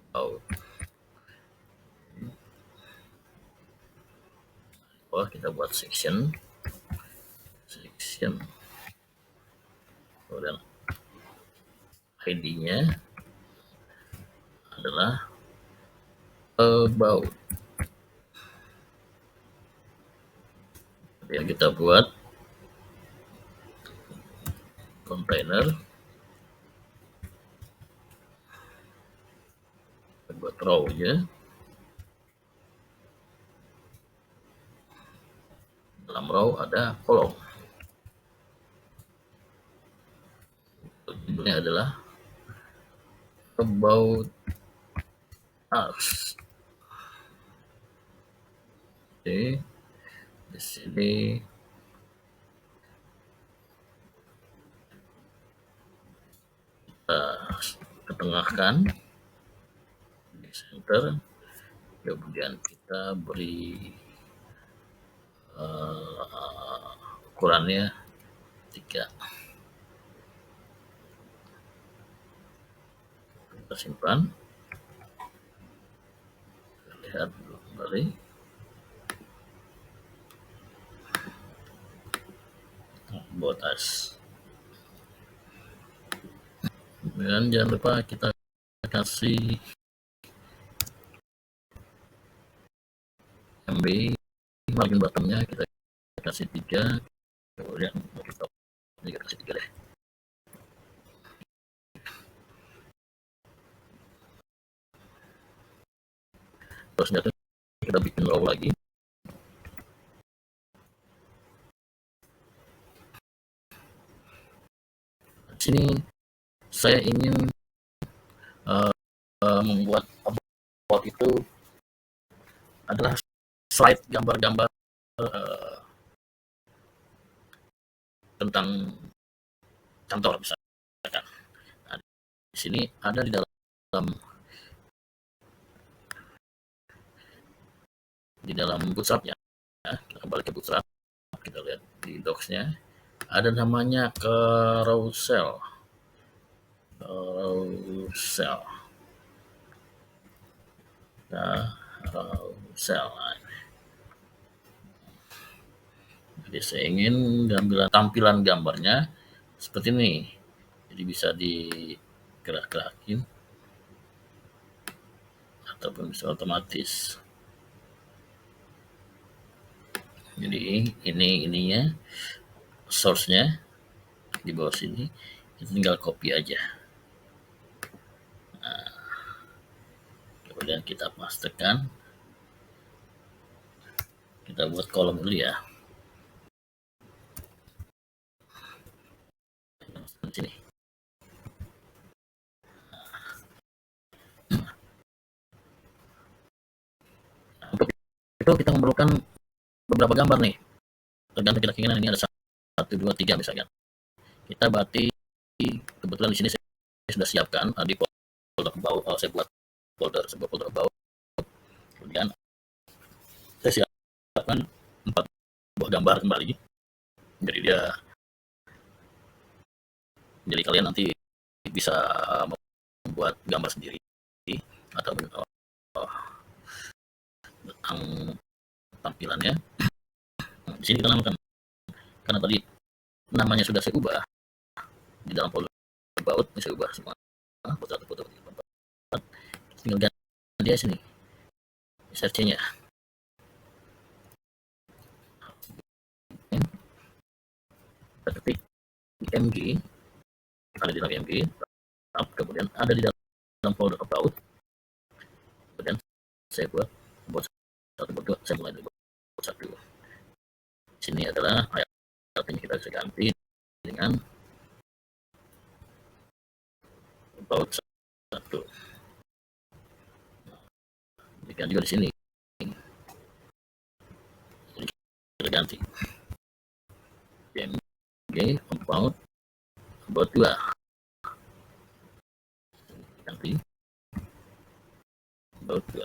about. Bawah kita buat section, kemudian ID-nya adalah about. Yang kita buat container, kita buat row nya, dalam row ada kolom, judulnya adalah about us. Oke, di sini kita ketengahkan di center, kemudian kita beri ukurannya 3. Kita simpan, kita lihat kembali. Buat as. Dan jangan lupa kita kasih MB, margin bottomnya kita kasih 3, kemudian kita kasih 3 deh. Terus kita bikin row lagi. Di sini saya ingin membuat about itu adalah slide gambar-gambar tentang kantor misalkan. Nah, di sini ada di dalam Bootstrap-nya. Kita kembali ke Bootstrap, kita lihat di docs-nya ada namanya carousel. Jadi saya ingin tampilan gambarnya seperti ini, jadi bisa digerak-gerakin ataupun bisa otomatis. Jadi ininya source-nya di bawah sini, kita tinggal copy aja. Nah, kemudian kita pastekan, kita buat kolom dulu ya. Sini. Untuk itu kita memerlukan beberapa gambar nih, tergantung kita keinginan. Ini ada 1, 2, 3 misalkan. Kita berarti kebetulan di sini saya sudah siapkan di folder about. Saya buat sebuah folder about. Kemudian saya siapkan 4 buah gambar kembali. Jadi kalian nanti bisa membuat gambar sendiri atau tentang tampilannya. Di sini kita namakan, karena tadi namanya sudah saya ubah di dalam folder about, saya ubah semua foto-foto. Tinggal ganti aja sini search-nya. Kita ketik img, ada di dalam img, kemudian ada di dalam folder about, kemudian saya buat 1, 2, saya mulai dari 1. Sini adalah artinya kita bisa ganti dengan about 1. Demikian juga di sini. Jadi kita ganti PMG about 2. Ganti about 2.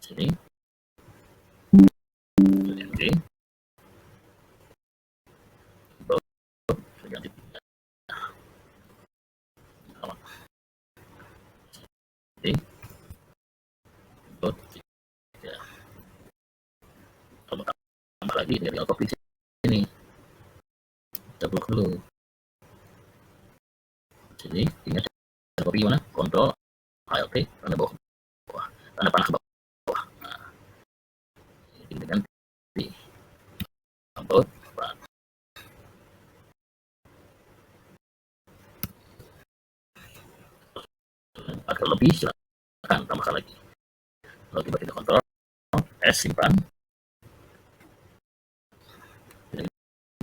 Sini PMG about ganti 3. Ini about 3. Kalau tambah lagi dari copy sini, kita blok dulu. Sini ingat copy mana? Ctrl Alt tanda bawah, tanda panah ke bawah. Nah, ini ganti about 4. Atau lebih silakan tambahkan lagi. Lalu tiba kita kontrol S, simpan. Jadi,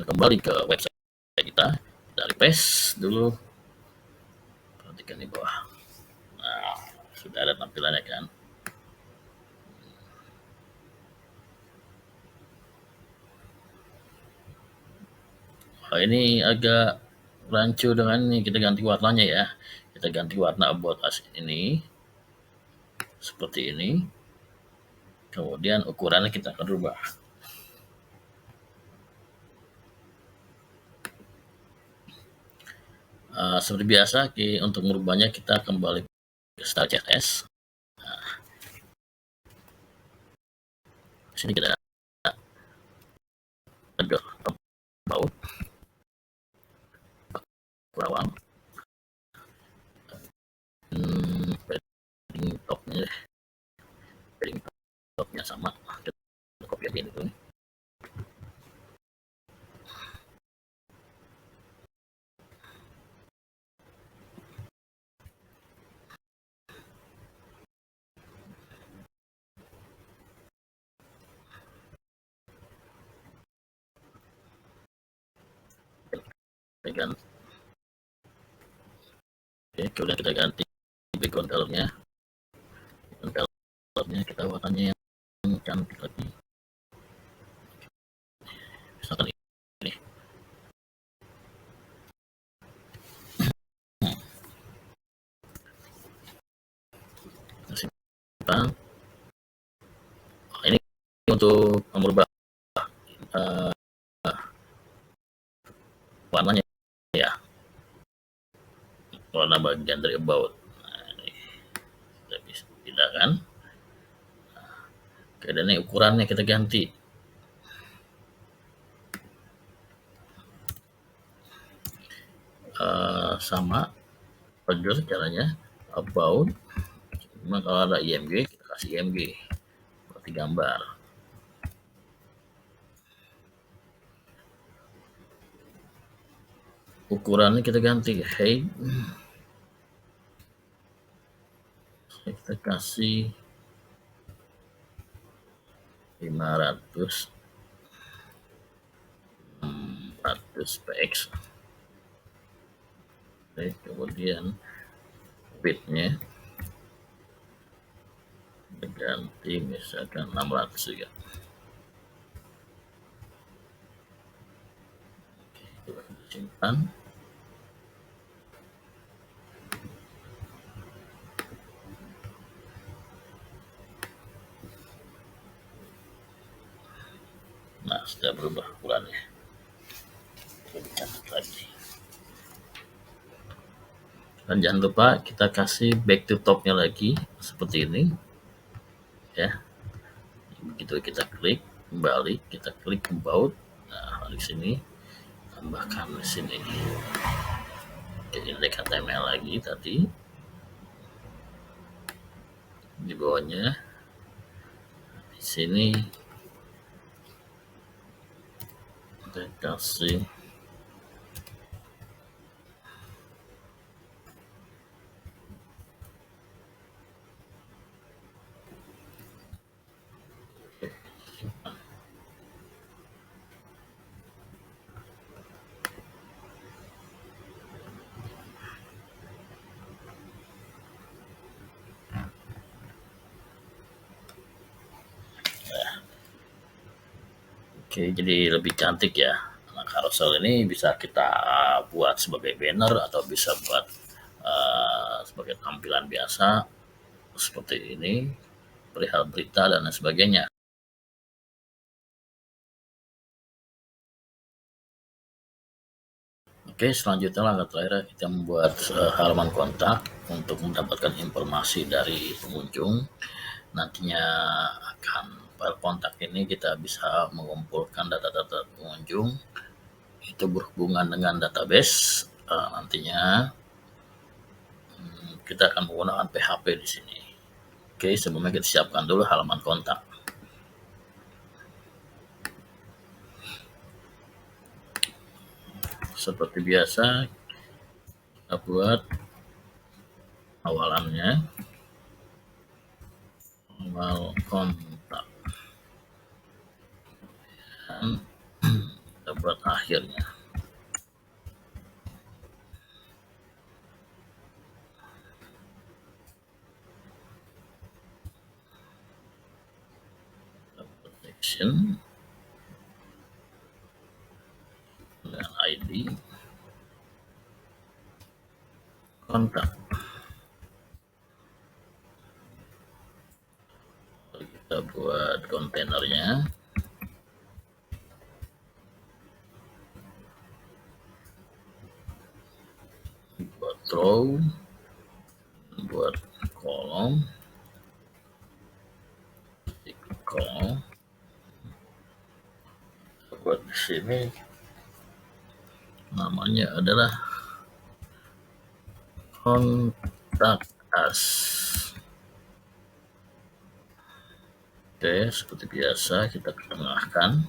kembali ke website kita, dari paste dulu. Perhatikan di bawah. Nah, sudah ada tampilannya kan. Oh, ini agak rancu dengan ini, kita ganti warnanya ya. Kita ganti warna about us ini seperti ini. Kemudian ukurannya kita akan rubah. Seperti biasa, untuk merubahnya kita kembali ke style CSS. Nah, sini kita pedot about awal, padding topnya sama, kita copy aja itu. Oke, kemudian kita ganti background colornya. Kita warnanya yang cantik lagi. Misalkan ini. Simpan. Ini untuk merubah warnanya ya, warna bagian dari about. Nah, ini kita bisa tidak kan. Oke, dan ini ukurannya kita ganti. Sama juga caranya, about. Cuma kalau ada IMG kita kasih IMG seperti gambar. Ukurannya kita ganti height, kita kasih 500 px. Oke, kemudian widthnya ganti misalkan 600 juga. Oke, simpan. Nah, sudah berubah ukurannya. Lebih cantik lagi. Dan jangan lupa kita kasih back to topnya lagi seperti ini ya. Begitu kita klik kembali, kita klik about. Nah, di sini tambahkan di sini index HTML lagi tadi di bawahnya. Di sini kita kasih Oke, jadi lebih cantik ya. Nah, carousel ini bisa kita buat sebagai banner atau bisa buat sebagai tampilan biasa seperti ini, perihal berita dan lain sebagainya. Oke, selanjutnya langkah terakhir kita membuat halaman kontak untuk mendapatkan informasi dari pengunjung. Nantinya akan file kontak ini kita bisa mengumpulkan data-data pengunjung itu berhubungan dengan database. Nantinya kita akan menggunakan PHP di sini. Oke, sebelumnya kita siapkan dulu halaman kontak. Seperti biasa, kita buat awalannya, awal kontak, dan kita buat akhirnya. Section dan ID kontak. Kita buat kontainernya, buat row, buat kolom, buat di sini namanya adalah kontak us. Oke, seperti biasa kita ketengahkan.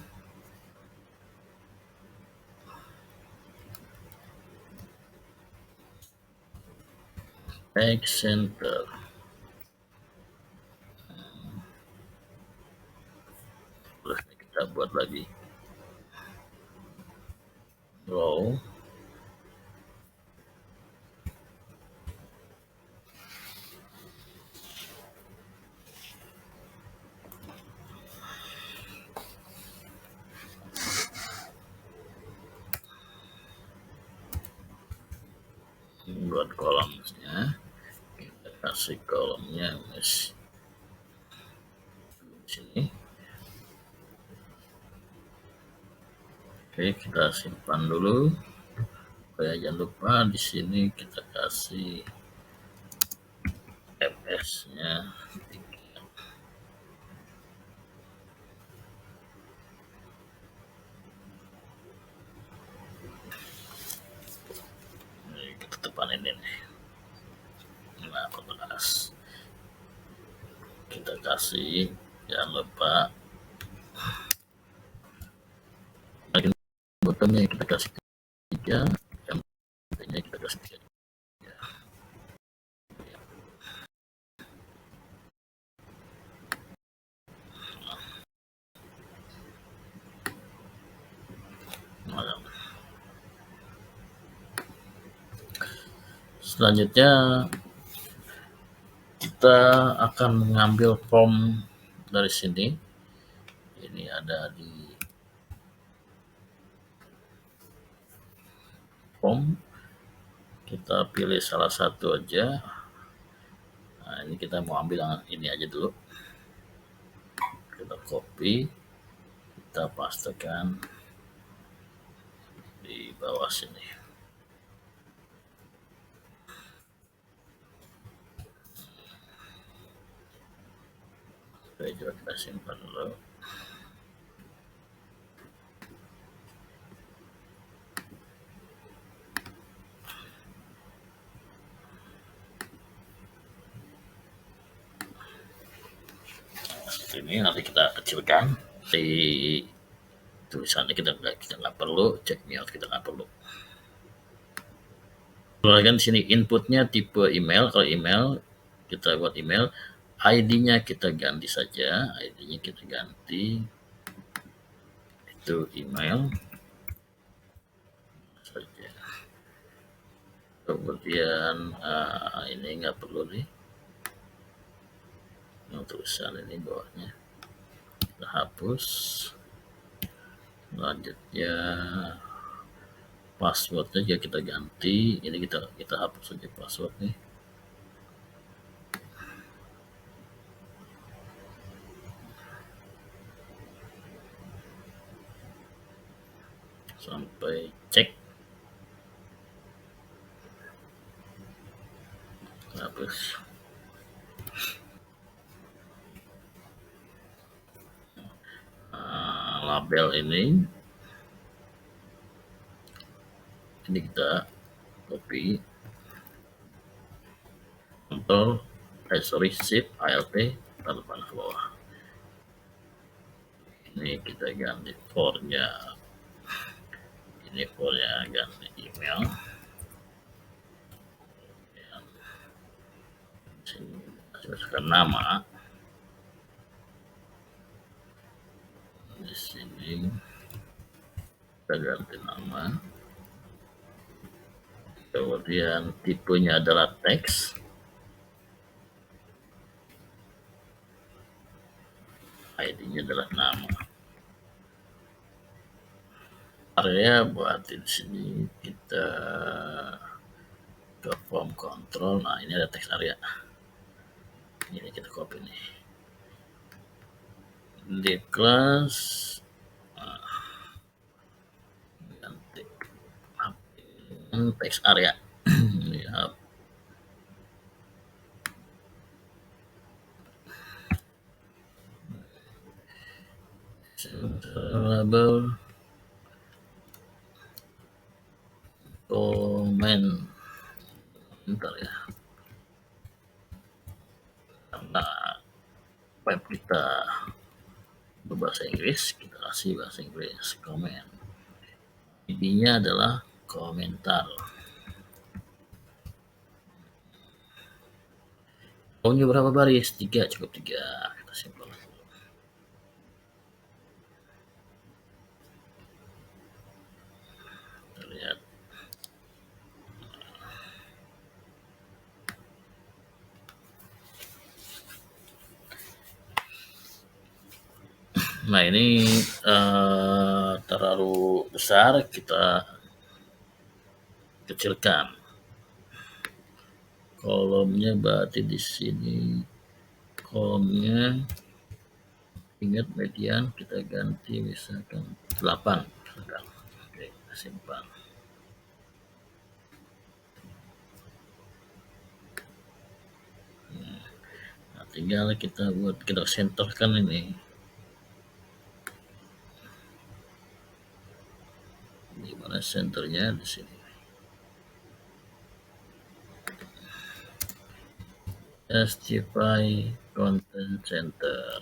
Tag center. Terus kita buat lagi row, buat kolomnya, kita kasih kolomnya di sini. Oke, kita simpan dulu. Jangan lupa di sini kita kasih fs-nya. Kita tepan ini nih. Nah, keras. Kita kasih, jangan lupa bottomnya kita kasih 3, MT-nya kita kasih 3. Selanjutnya kita akan mengambil form dari sini. Ini ada di form. Kita pilih salah satu aja. Nah, ini kita mau ambil ini aja dulu. Kita copy, kita pastekan di bawah sini. Oke, coba kita simpan dulu. Ini nanti kita kecilkan. Di tulisannya kita nggak perlu, check me out kita nggak perlu. Keluarkan di sini inputnya tipe email. Kalau email kita buat email, ID-nya kita ganti saja, ID-nya kita ganti itu email saja. Kemudian ini nggak perlu nih, yang tulisan ini bawahnya kita hapus. Selanjutnya passwordnya juga kita ganti. Ini kita hapus saja password nih. Sampai cek. Hapus. Label ini kita copy, Ctrl, Shift, Alt, taruh panas bawah. Ini kita ganti for-nya. Ini for-nya ganti email. Sini masukkan nama. Di sini kita ganti nama. Kemudian tipenya adalah teks. ID-nya adalah nama. Area buat di sini kita ke form control. Nah, ini ada teks area. Ini kita copy nih. Di kelas ganti teks area. Ya. Label komen, bentar ya, karena web kita berbahasa Inggris, kita kasih bahasa Inggris. Komen, ID-nya adalah komentar. Maunya berapa baris? 3, cukup 3. Kita simpel. Kita lihat. Nah, ini terlalu besar, kita kecilkan. Kolomnya berarti di sini kolomnya, ingat median kita ganti misalkan 8. Oke, kita simpan. Nah, tinggal kita senterkan ini. Di mana senternya? Di sini. Justify content center.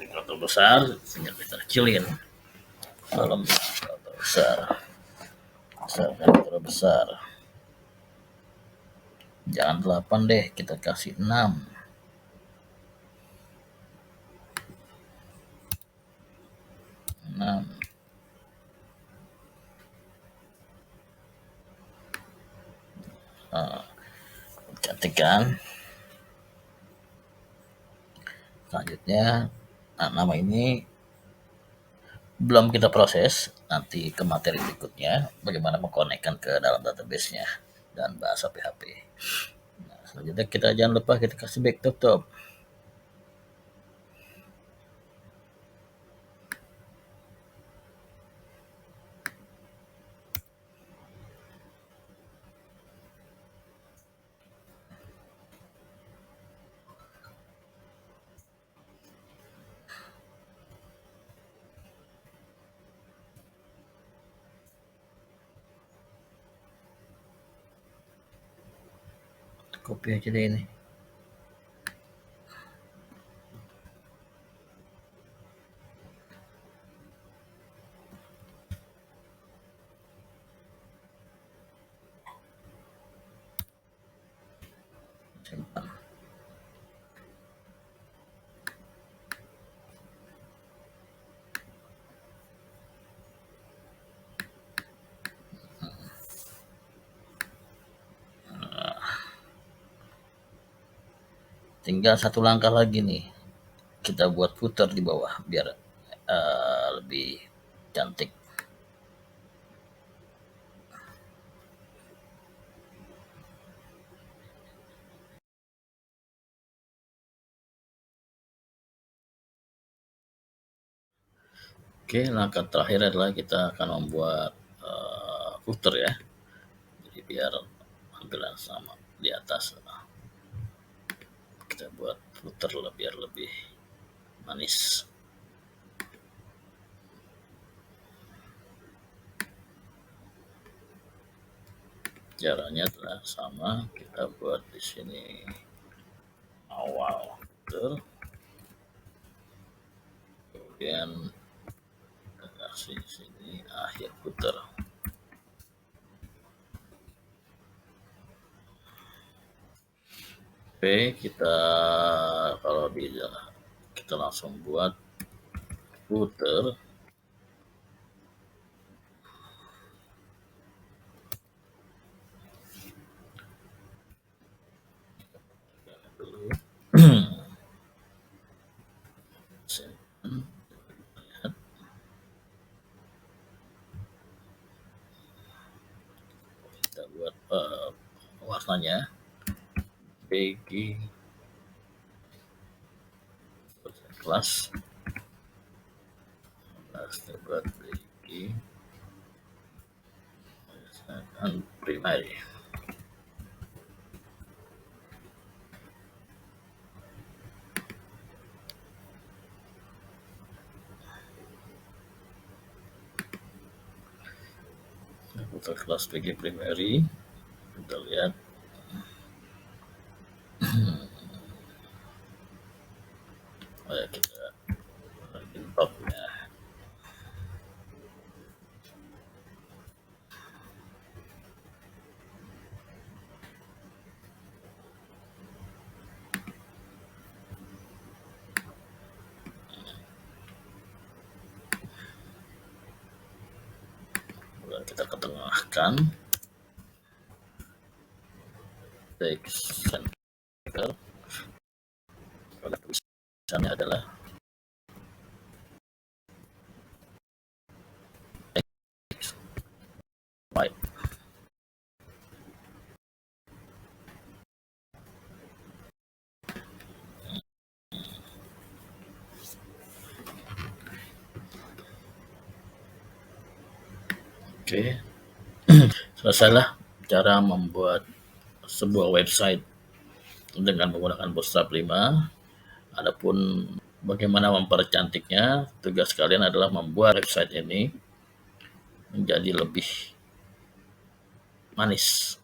Kalau besar, tinggal kita kecilin. Kalau besar, kalau besar. Jangan 8 deh, kita kasih 6. Cantik kan? Selanjutnya, nama ini belum kita proses, nanti ke materi berikutnya bagaimana mengkonekkan ke dalam database-nya dan bahasa PHP. Nah, selanjutnya kita jangan lupa kita kasih back tutup. Copy aja deh ini. Simpan. Tinggal satu langkah lagi nih, kita buat footer di bawah biar lebih cantik. Oke, langkah terakhir adalah kita akan membuat footer ya. Jadi biar tampilan sama di atas. Kita buat footer biar lebih manis. Caranya adalah sama, kita buat di sini awal footer, kemudian kita kasih sini akhir footer. Oke, kita kalau bisa kita langsung buat footer. Dulu. Kita buat warnanya PG kelas buat PG dan primary. Putar kelas PG primary, kita lihat kita topnya. Kita ketengahkan text center. Pada tulisannya adalah text white. Oke, selesailah cara membuat sebuah website dengan menggunakan Bootstrap 5. Adapun bagaimana mempercantiknya, tugas kalian adalah membuat website ini menjadi lebih manis.